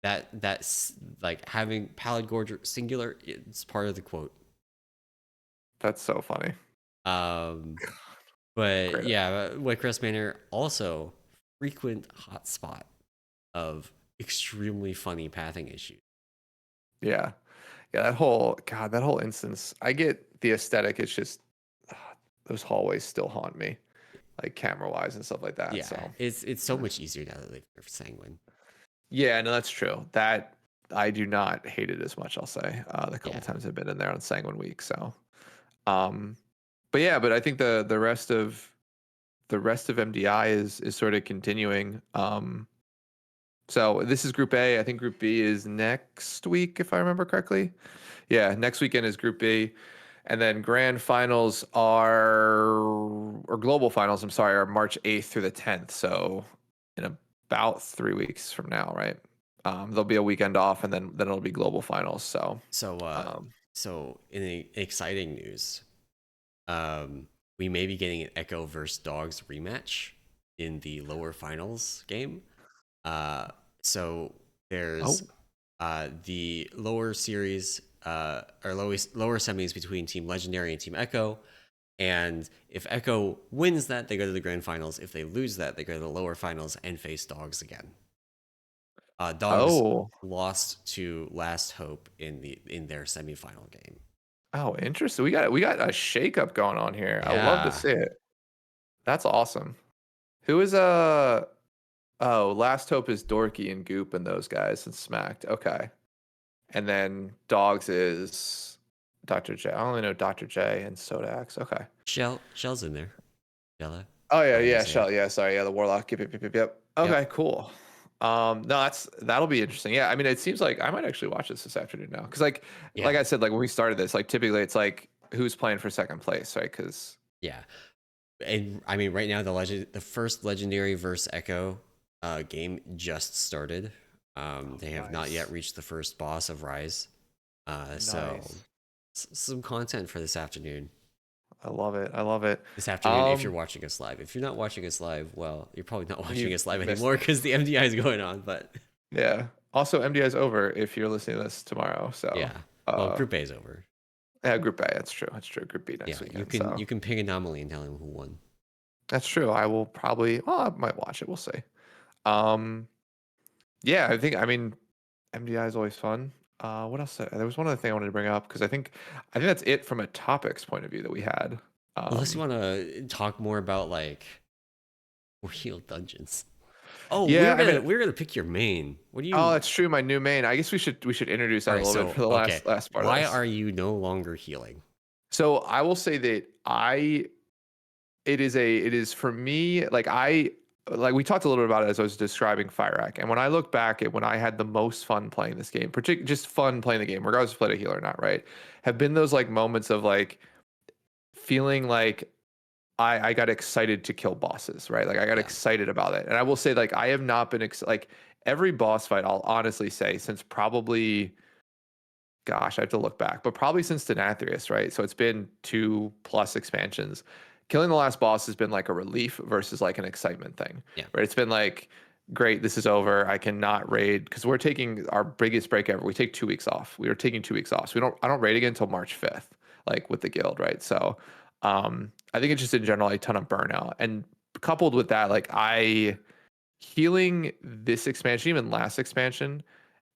Speaker 1: That's like having Pallid Gorger singular, it's part of the quote.
Speaker 2: That's so funny.
Speaker 1: Um, but
Speaker 2: Great.
Speaker 1: yeah, Whitecrest Manor also frequent hotspot of extremely funny pathing issues.
Speaker 2: Yeah. Yeah, that whole instance, I get the aesthetic. It's just those hallways still haunt me, like camera wise and stuff like that.
Speaker 1: Yeah,
Speaker 2: So,
Speaker 1: it's so much easier now that they've nerfed Sanguine.
Speaker 2: yeah, no, that's true. That I do not hate it as much, I'll say. The couple
Speaker 1: Yeah,
Speaker 2: times I've been in there on Sanguine Week. So, um, but yeah, but I think the rest of MDI is sort of continuing. So this is Group A. I think Group B is next week, if I remember correctly. Yeah, next weekend is Group B. And then grand finals or global finals, I'm sorry, are March 8th through the 10th. So in about 3 weeks from now, right? There'll be a weekend off and then it'll be global finals. So,
Speaker 1: so
Speaker 2: um,
Speaker 1: so in the exciting news, um, we may be getting an Echo versus Dogs rematch in the lower finals game. Uh, so there's
Speaker 2: oh,
Speaker 1: the lower series or lower semis between Team Legendary and Team Echo. And if Echo wins that, they go to the grand finals. If they lose that, they go to the lower finals and face Dogs again. Dogs
Speaker 2: oh,
Speaker 1: lost to Last Hope in their semifinal game.
Speaker 2: oh, interesting. We got a shakeup going on here. I love to
Speaker 1: Yeah,
Speaker 2: see it. That's awesome. Who is Oh, Last Hope is Dorky and Goop and those guys and Smacked. Okay. And then Dogs is Dr. J. I only know Dr. J and Sodax. Okay.
Speaker 1: Shell's in there. Shella,
Speaker 2: Oh yeah,
Speaker 1: however you
Speaker 2: yeah,
Speaker 1: say it.
Speaker 2: Shell. Yeah, sorry. Yeah, the Warlock. Yep, yep, yep, yep, yep.
Speaker 1: Yep.
Speaker 2: Okay, cool. No, that'll be interesting. Yeah, I mean, it seems like I might actually watch this afternoon now because, like
Speaker 1: Yeah.
Speaker 2: I said, like when we started this, like typically it's like who's playing for second place, right? Because
Speaker 1: Yeah. And I mean, right now the first legendary versus Echo game just started. They have not yet
Speaker 2: nice,
Speaker 1: reached the first boss of Rise. So
Speaker 2: nice.
Speaker 1: some content for this afternoon.
Speaker 2: I love it. I love it.
Speaker 1: This afternoon, if you're
Speaker 2: Um,
Speaker 1: watching us live. If you're not watching us live, well, you're probably not watching
Speaker 2: you
Speaker 1: us live
Speaker 2: missed
Speaker 1: anymore
Speaker 2: it.
Speaker 1: because the MDI is going on. But
Speaker 2: Yeah. Also, MDI is over if you're listening to this tomorrow. So,
Speaker 1: yeah, well,
Speaker 2: uh,
Speaker 1: Group A is over.
Speaker 2: yeah, Group A. That's true. That's true. Group B next
Speaker 1: Yeah,
Speaker 2: weekend.
Speaker 1: you
Speaker 2: So
Speaker 1: can ping Anomaly and tell him who won.
Speaker 2: that's true. I will probably. Well, I might watch it. We'll see. Um, yeah. I mean, MDI is always fun. What else? There was one other thing I wanted to bring up because I think that's it from a topics point of view that we had.
Speaker 1: Unless you
Speaker 2: Um,
Speaker 1: want to talk more about like real dungeons. Oh,
Speaker 2: yeah. I mean,
Speaker 1: we're gonna pick your main. What do
Speaker 2: oh,
Speaker 1: you?
Speaker 2: that's true. My new main. I guess we should introduce
Speaker 1: All
Speaker 2: that a
Speaker 1: right,
Speaker 2: little bit
Speaker 1: so
Speaker 2: for the
Speaker 1: okay,
Speaker 2: last part of
Speaker 1: why
Speaker 2: this.
Speaker 1: are you no longer healing?
Speaker 2: So I will say that it is for me like we talked a little bit about it as I was describing Fyrakk, and when I look back at when I had the most fun playing this game, particularly just fun playing the game, regardless if I played a healer or not, right, have been those like moments of like feeling like I got excited to kill bosses, right? Like I got
Speaker 1: Yeah,
Speaker 2: excited about it, and I will say like I have not been like every boss fight. I'll honestly say since probably gosh, I have to look back, but probably since Denathrius, right? So it's been 2+ expansions. Killing the last boss has been like a relief versus like an excitement thing,
Speaker 1: yeah,
Speaker 2: right? It's been like, great, this is over. I cannot raid because we're taking our biggest break ever. We take 2 weeks off. We are taking 2 weeks off. So I don't raid again until March 5th, like with the guild, right? So I think it's just in general a ton of burnout. And coupled with that, like healing this expansion, even last expansion,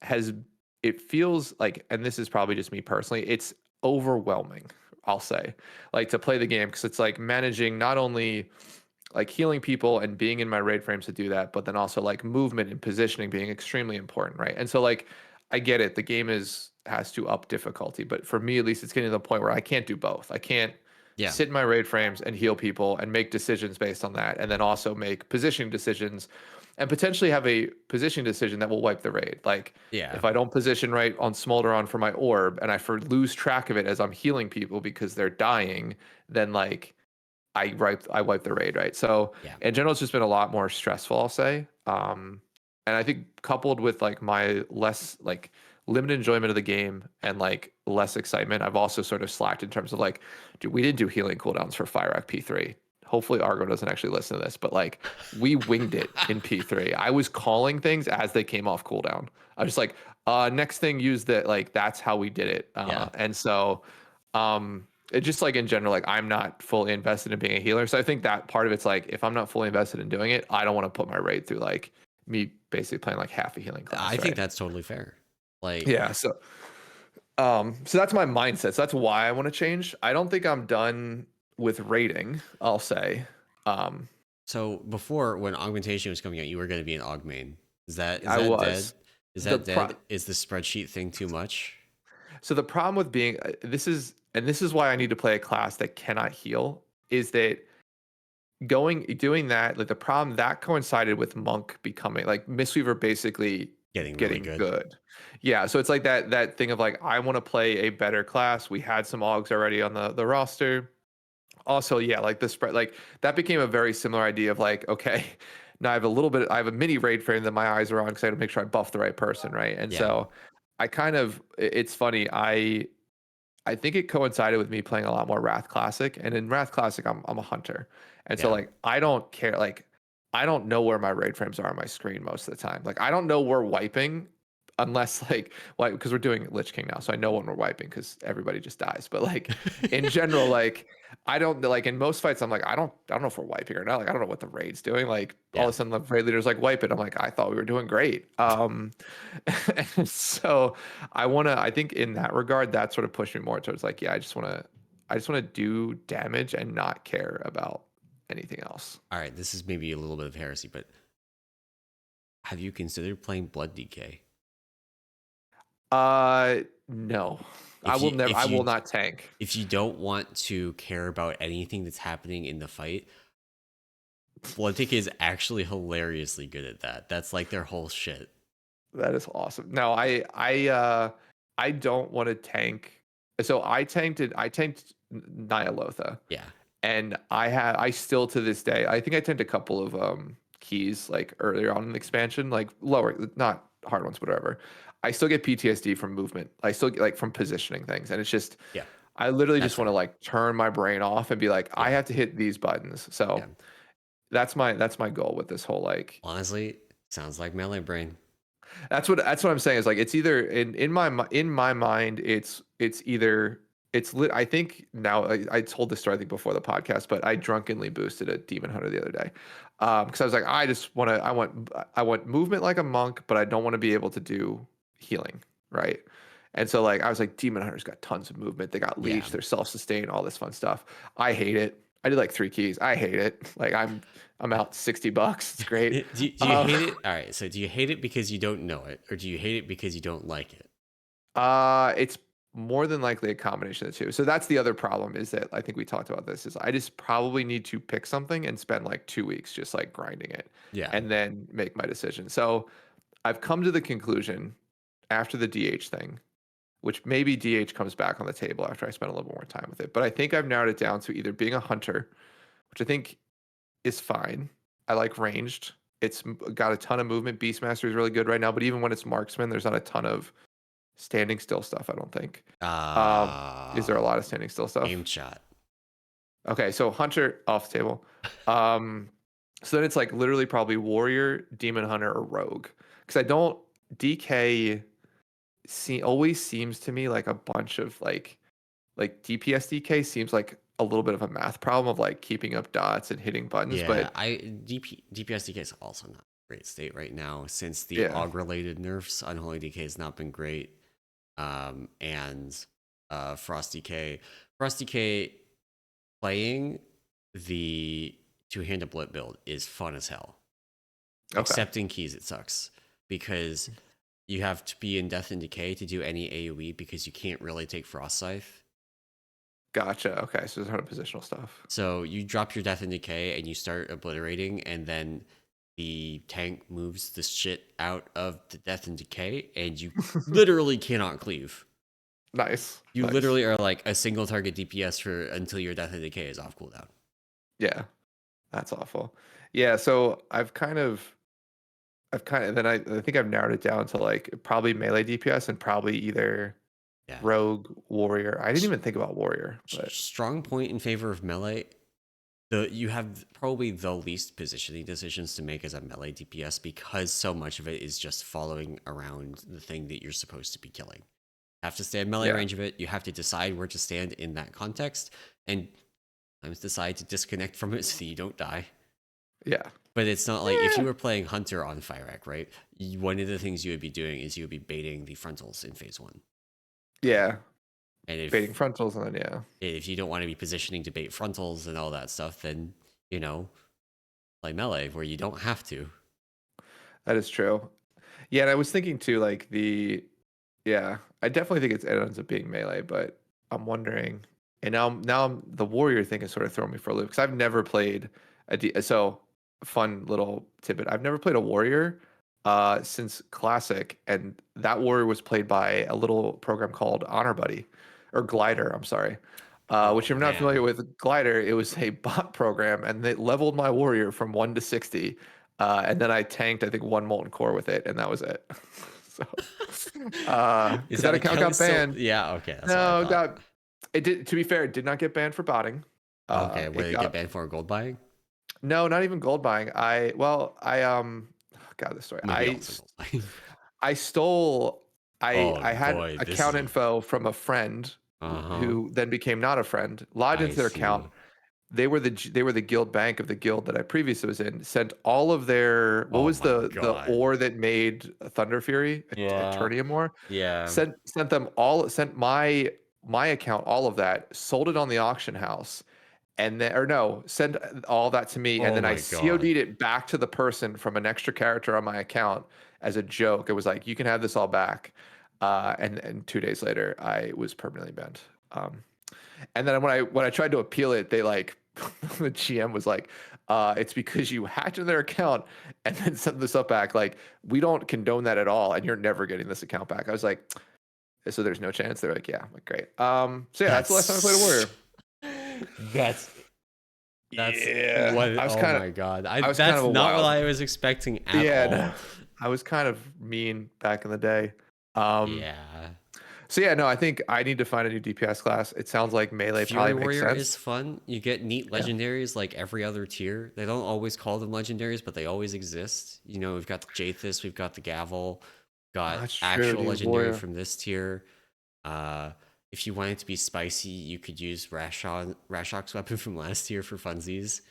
Speaker 2: has it feels like, and this is probably just me personally, it's overwhelming, I'll say, like to play the game because it's like managing not only like healing people and being in my raid frames to do that, but then also like movement and positioning being extremely important, right? And so like I get it, the game has to up difficulty, but for me at least, it's getting to the point where I can't do both. I can't
Speaker 1: yeah,
Speaker 2: sit in my raid frames and heal people and make decisions based on that, and then also make positioning decisions and potentially have a positioning decision that will wipe the raid. Like
Speaker 1: yeah,
Speaker 2: if I don't position right on Smolderon for my orb and lose track of it as I'm healing people because they're dying, then like I wipe the raid, right? So
Speaker 1: yeah,
Speaker 2: in general, it's just been a lot more stressful, I'll say. And I think coupled with like my less like limited enjoyment of the game and like less excitement, I've also sort of slacked in terms of like, dude, we didn't do healing cooldowns for Fyrakk P3. Hopefully Argo doesn't actually listen to this, but like we winged it in P3. I was calling things as they came off cooldown. I was just like, next thing use that, like that's how we did it.
Speaker 1: yeah.
Speaker 2: And so It just like in general, like I'm not fully invested in being a healer. So I think that part of it's like if I'm not fully invested in doing it, I don't want to put my raid through like me basically playing like half a healing
Speaker 1: I
Speaker 2: class,
Speaker 1: think
Speaker 2: right?
Speaker 1: that's totally fair. Like,
Speaker 2: Yeah. So that's my mindset. So that's why I want to change. I don't think I'm done with raiding, I'll say. Um,
Speaker 1: so before when augmentation was coming out, you were going to be an aug main. Is
Speaker 2: I
Speaker 1: that dead?
Speaker 2: was
Speaker 1: Is
Speaker 2: the
Speaker 1: that
Speaker 2: pro
Speaker 1: dead? Is the spreadsheet thing too much?
Speaker 2: so the problem with being this is why I need to play a class that cannot heal is that doing that, like the problem that coincided with Monk becoming like Mistweaver basically
Speaker 1: Getting really
Speaker 2: getting
Speaker 1: good.
Speaker 2: good. Yeah, so it's like that thing of like I want to play a better class. We had some Augs already on the roster. Also, yeah, like the spread like that became a very similar idea of like, okay, now I have a mini raid frame that my eyes are on because I had to make sure I buff the right person, right? And
Speaker 1: Yeah.
Speaker 2: so it's funny, I think it coincided with me playing a lot more Wrath Classic, and in Wrath Classic, I'm a hunter, and so
Speaker 1: Yeah.
Speaker 2: like I don't care, like I don't know where my raid frames are on my screen most of the time. Like I don't know we're wiping unless like because we're doing Lich King now, so I know when we're wiping because everybody just dies. But like in general, like I don't like in most fights, I'm like I don't know if we're wiping or not. Like I don't know what the raid's doing. Like all of
Speaker 1: Yeah.
Speaker 2: a sudden the raid leader's like wipe it. I'm like I thought we were doing great. And so I think in that regard, that sort of pushed me more towards like, yeah, I just want to do damage and not care about anything else.
Speaker 1: All right. This is maybe a little bit of heresy, but have you considered playing Blood DK?
Speaker 2: No,
Speaker 1: If you
Speaker 2: I will not tank.
Speaker 1: if you don't want to care about anything that's happening in the fight, Blood DK is actually hilariously good at that. That's like their whole shit.
Speaker 2: That is awesome. No, I don't want to tank. So I tanked Nyalotha.
Speaker 1: Yeah.
Speaker 2: And I still to this day, I think I tanked a couple of keys like earlier on in the expansion, like lower, not hard ones, whatever. I still get PTSD from movement. I still get like from positioning things. And it's just
Speaker 1: Yeah.
Speaker 2: I literally
Speaker 1: That's
Speaker 2: just want to
Speaker 1: fair.
Speaker 2: like turn my brain off and be like, I
Speaker 1: Yeah.
Speaker 2: have to hit these buttons.
Speaker 1: Yeah.
Speaker 2: So that's my goal with this whole like
Speaker 1: Honestly, sounds like melee brain.
Speaker 2: that's what I'm saying is like it's either in my mind it's either I think now I told this story I think before the podcast, but I drunkenly boosted a demon hunter the other day because I was like I want movement like a monk, but I don't want to be able to do healing, right? And so like I was like demon hunters got tons of movement, they got
Speaker 1: Yeah.
Speaker 2: leech, they're self-sustain, all this fun stuff. I hate it. I did like 3 keys. I hate it. Like I'm out $60. It's great.
Speaker 1: Do you hate it? All right. So do you hate it because you don't know it, or do you hate it because you don't like it?
Speaker 2: It's more than likely a combination of the two. So that's the other problem is that I think we talked about this is I just probably need to pick something and spend like 2 weeks just like grinding it
Speaker 1: Yeah.
Speaker 2: and then make my decision. So I've come to the conclusion after the DH thing, which maybe DH comes back on the table after I spend a little more time with it. But I think I've narrowed it down to either being a hunter, which I think is fine. I like ranged. It's got a ton of movement. Beastmaster is really good right now, but even when it's marksman, there's not a ton of standing still stuff, I don't think. Is there a
Speaker 1: Uh,
Speaker 2: lot of standing still stuff?
Speaker 1: aim shot.
Speaker 2: Okay, so Hunter off the table. Um, so then it's like literally probably Warrior, Demon Hunter, or Rogue. Because I don't DK always seems to me like a bunch of like DPS DK seems like a little bit of a math problem of like keeping up dots and hitting buttons,
Speaker 1: Yeah.
Speaker 2: but
Speaker 1: DPS DK is also not a great state right now since the
Speaker 2: yeah,
Speaker 1: AUG related nerfs. Unholy DK has not been great. And Frost DK. Frost DK playing the two-handed blip build is fun as hell.
Speaker 2: okay,
Speaker 1: Except in keys, it sucks because you have to be in Death and Decay to do any AoE because you can't really take Frost Scythe.
Speaker 2: gotcha. Okay, so there's a ton of positional stuff.
Speaker 1: So you drop your Death and Decay and you start obliterating, and then the tank moves the shit out of the Death and Decay, and you literally cannot cleave.
Speaker 2: Nice,
Speaker 1: You
Speaker 2: nice.
Speaker 1: literally are like a single target DPS for until your Death and Decay is off cooldown.
Speaker 2: Yeah, that's awful. Yeah, so then I think I've narrowed it down to like probably melee DPS and probably either
Speaker 1: Yeah.
Speaker 2: rogue warrior. I didn't even think about warrior, but
Speaker 1: Strong point in favor of melee. You have probably the least positioning decisions to make as a melee DPS because so much of it is just following around the thing that you're supposed to be killing. have to stay in melee
Speaker 2: Yeah.
Speaker 1: range of it. You have to decide where to stand in that context, and sometimes decide to disconnect from it so you don't die.
Speaker 2: Yeah.
Speaker 1: But it's not like if you were playing Hunter on Fyrakk, right? One of the things you would be doing is you would be baiting the frontals in phase 1.
Speaker 2: Yeah.
Speaker 1: And
Speaker 2: Baiting frontals and then
Speaker 1: if you don't want to be positioning to bait frontals and all that stuff, then play melee where you don't have to.
Speaker 2: that is true. Yeah, and I was thinking too, like I definitely think it ends up being melee, but I'm wondering, and now the warrior thing is sort of throwing me for a loop because I've never played so fun little tidbit. I've never played a warrior since classic, and that warrior was played by a little program called Honor Buddy or Glider. I'm sorry.
Speaker 1: Oh,
Speaker 2: Which if you're not
Speaker 1: man.
Speaker 2: familiar with Glider, it was a bot program, and it leveled my warrior from 1 to 60. And then I tanked, I think, 1 molten core with it, and that was it. So,
Speaker 1: Is
Speaker 2: because that
Speaker 1: that
Speaker 2: account
Speaker 1: account
Speaker 2: got
Speaker 1: still?
Speaker 2: banned.
Speaker 1: Yeah, okay, that's what I
Speaker 2: No,
Speaker 1: thought.
Speaker 2: it did. To be fair, it did not get banned for botting.
Speaker 1: Okay, what
Speaker 2: It
Speaker 1: did it get
Speaker 2: got
Speaker 1: banned for? Gold buying?
Speaker 2: no, not even gold buying. God, this story.
Speaker 1: Maybe also gold buying.
Speaker 2: I stole.
Speaker 1: Oh
Speaker 2: I had
Speaker 1: boy, this
Speaker 2: account
Speaker 1: is
Speaker 2: info from a friend
Speaker 1: uh-huh.
Speaker 2: who then became not a friend. Logged
Speaker 1: I
Speaker 2: into their account.
Speaker 1: see.
Speaker 2: They were the guild bank of the guild that I previously was in. Sent all of their what
Speaker 1: Oh
Speaker 2: was
Speaker 1: my
Speaker 2: the
Speaker 1: god.
Speaker 2: ore that made Thunder Fury,
Speaker 1: Yeah.
Speaker 2: Eternium ore.
Speaker 1: Yeah.
Speaker 2: Sent them all. Sent my account all of that. Sold it on the auction house, and then or no, send all that to me, and
Speaker 1: Oh
Speaker 2: then I
Speaker 1: my god.
Speaker 2: COD'd it back to the person from an extra character on my account as a joke. It was like, you can have this all back. And 2 days later, I was permanently banned. And then when I tried to appeal it, they like the GM was like, it's because you hacked into their account and then sent this up back. Like, we don't condone that at all, and you're never getting this account back. I was like, so there's no chance. They're like, yeah. I'm like, great. So yeah, that's the last time I played a
Speaker 1: That's
Speaker 2: warrior.
Speaker 1: that's
Speaker 2: Yeah,
Speaker 1: what oh my god.
Speaker 2: I was kind of
Speaker 1: That's
Speaker 2: a
Speaker 1: not what
Speaker 2: wild.
Speaker 1: I was expecting at
Speaker 2: Yeah,
Speaker 1: all.
Speaker 2: no, I was kind of mean back in the day. Um,
Speaker 1: Yeah.
Speaker 2: so yeah, no, I think I need to find a new DPS class. It sounds like melee
Speaker 1: Fury
Speaker 2: probably makes
Speaker 1: Warrior is
Speaker 2: sense.
Speaker 1: fun. You get neat
Speaker 2: Yeah,
Speaker 1: legendaries like every other tier. They don't always call them legendaries, but they always exist. We've got the Jathis, we've got the Gavel, got
Speaker 2: that's true,
Speaker 1: actual
Speaker 2: dude.
Speaker 1: legendary
Speaker 2: Warrior.
Speaker 1: from this tier. Uh, if you wanted to be spicy, you could use Rashok's weapon from last tier for funsies.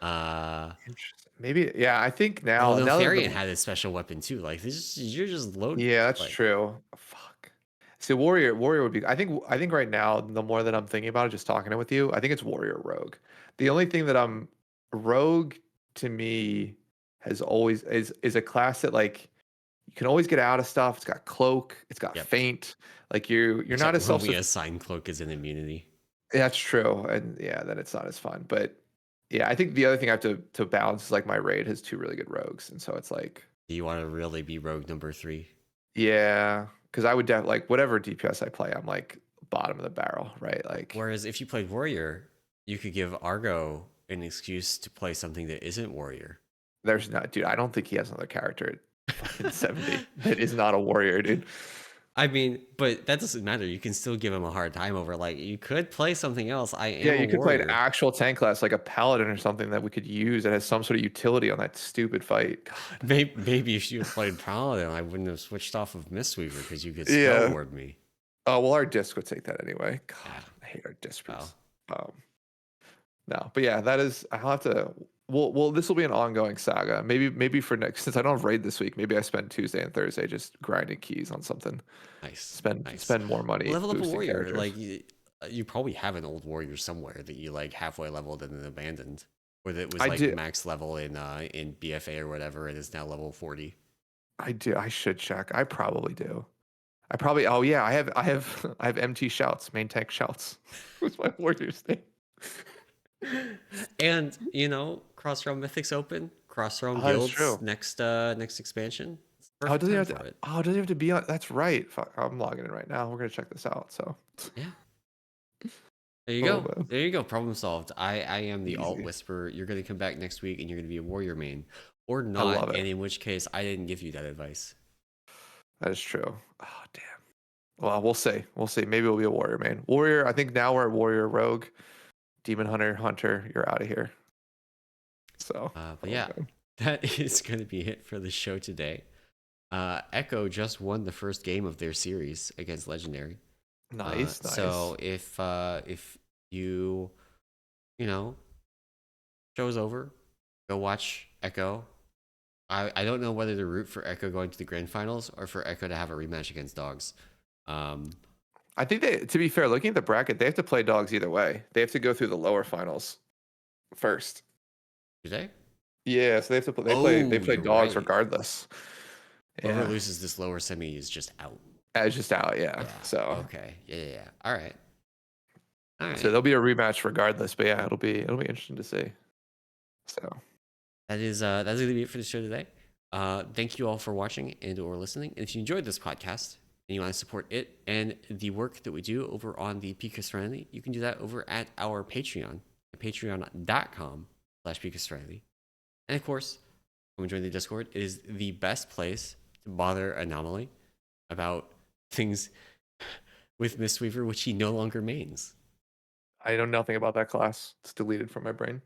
Speaker 1: Uh,
Speaker 2: Interesting. Maybe, yeah. I think
Speaker 1: oh
Speaker 2: now,
Speaker 1: no,
Speaker 2: now that
Speaker 1: Therian
Speaker 2: the
Speaker 1: had a special weapon too. Like you're just loaded.
Speaker 2: yeah, that's
Speaker 1: Like
Speaker 2: true. Fuck. See, warrior would be. I think right now, the more that I'm thinking about it, just talking it with you, I think it's warrior rogue. The only thing that I'm rogue to me has always is a class that like you can always get out of stuff. It's got cloak. It's got
Speaker 1: yep.
Speaker 2: feint. Like you're not
Speaker 1: Except
Speaker 2: as
Speaker 1: when
Speaker 2: self.
Speaker 1: we assign cloak as an immunity.
Speaker 2: That's true, and yeah, then it's not as fun. But yeah, I think the other thing I have to balance is like my raid has 2 really good rogues, and so it's like
Speaker 1: Do you want to really be rogue number 3?
Speaker 2: yeah, because I would like whatever DPS I play, I'm like bottom of the barrel, right? Like
Speaker 1: Whereas if you played warrior, you could give Argo an excuse to play something that isn't warrior.
Speaker 2: there's not, dude. I don't think he has another character at fucking 70 that is not a warrior, dude.
Speaker 1: I mean, but that doesn't matter. You can still give him a hard time over like you could play something else. I
Speaker 2: Yeah,
Speaker 1: am a
Speaker 2: you could play an
Speaker 1: warrior.
Speaker 2: actual tank class like a paladin or something that we could use that has some sort of utility on that stupid fight. God.
Speaker 1: Maybe if you had played Paladin, I wouldn't have switched off of Mistweaver because you could spell
Speaker 2: Yeah.
Speaker 1: ward me.
Speaker 2: Oh well, our disc would take that anyway.
Speaker 1: Yeah.
Speaker 2: God, I hate our disc.
Speaker 1: Well,
Speaker 2: No, but yeah, that is. I'll have to. Well, this will be an ongoing saga. Maybe for next, since I don't have raid this week, maybe I spend Tuesday and Thursday just grinding keys on something.
Speaker 1: nice,
Speaker 2: Spend
Speaker 1: nice.
Speaker 2: spend more money
Speaker 1: Level up a
Speaker 2: boosting
Speaker 1: warrior.
Speaker 2: characters.
Speaker 1: Like you probably have an old warrior somewhere that you like halfway leveled and then abandoned, or that was
Speaker 2: I
Speaker 1: like
Speaker 2: do.
Speaker 1: max level in BFA or whatever, and is now level 40.
Speaker 2: I do. I should check. I probably do. I probably. Oh yeah, I have I have MT shouts, main tank shouts. What's my warrior's name?
Speaker 1: And cross realm mythics open, cross realm
Speaker 2: Oh, that is
Speaker 1: guilds
Speaker 2: true.
Speaker 1: next expansion. It's the
Speaker 2: Oh,
Speaker 1: perfect
Speaker 2: does he
Speaker 1: time
Speaker 2: have
Speaker 1: for
Speaker 2: to?
Speaker 1: it.
Speaker 2: Oh, does he have to be on? That's right. Fuck, I'm logging in right now. We're gonna check this out. So,
Speaker 1: Yeah. There you
Speaker 2: oh
Speaker 1: go.
Speaker 2: man,
Speaker 1: There you go. Problem solved. I am the alt
Speaker 2: easy.
Speaker 1: whisperer. You're gonna come back next week and you're gonna be a warrior main. Or
Speaker 2: I
Speaker 1: not,
Speaker 2: love it.
Speaker 1: and in which case I didn't give you that advice.
Speaker 2: That is true. Oh damn. Well, we'll see. We'll see. Maybe we'll be a warrior main. Warrior. I think now we're a warrior rogue, demon hunter. You're out of here. So,
Speaker 1: But
Speaker 2: oh
Speaker 1: yeah,
Speaker 2: man.
Speaker 1: that is gonna be it for the show today. Echo just won the first game of their series against Legendary.
Speaker 2: Nice.
Speaker 1: So if you know show's over, go watch Echo. I don't know whether to root for Echo going to the grand finals or for Echo to have a rematch against Dogs.
Speaker 2: I think to be fair, looking at the bracket, they have to play Dogs either way. They have to go through the lower finals first.
Speaker 1: Do they?
Speaker 2: Yeah, so they have to play. They
Speaker 1: Oh,
Speaker 2: play
Speaker 1: you're
Speaker 2: Dogs
Speaker 1: right.
Speaker 2: regardless.
Speaker 1: Whoever
Speaker 2: Yeah,
Speaker 1: loses this lower semi is just out.
Speaker 2: it's just out. Yeah,
Speaker 1: Yeah.
Speaker 2: so
Speaker 1: Okay. Yeah. All right. All
Speaker 2: so
Speaker 1: right.
Speaker 2: there'll be a rematch regardless. But yeah, it'll be interesting to see. So
Speaker 1: That's gonna be it for the show today. Thank you all for watching and or listening. And if you enjoyed this podcast and you want to support it and the work that we do over on the Peak of Serenity, you can do that over at our Patreon at patreon.com/peakofserenity. And of course, when we join the Discord, it is the best place to bother Anomaly about things with Mistweaver, which he no longer mains.
Speaker 2: I know nothing about that class. It's deleted from my brain.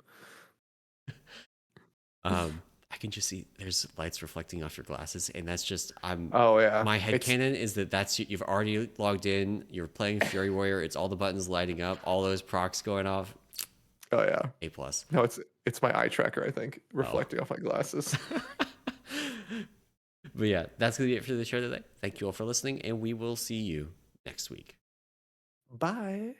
Speaker 1: I can just see there's lights reflecting off your glasses, and that's just
Speaker 2: Oh yeah,
Speaker 1: my
Speaker 2: it's
Speaker 1: headcanon is that's you've already logged in, you're playing Fury Warrior, it's all the buttons lighting up, all those procs going off.
Speaker 2: oh yeah.
Speaker 1: A plus.
Speaker 2: No, it's my eye tracker. I think
Speaker 1: Oh.
Speaker 2: reflecting off my glasses.
Speaker 1: But yeah, that's gonna be it for the show today. Thank you all for listening, and we will see you next week.
Speaker 2: Bye.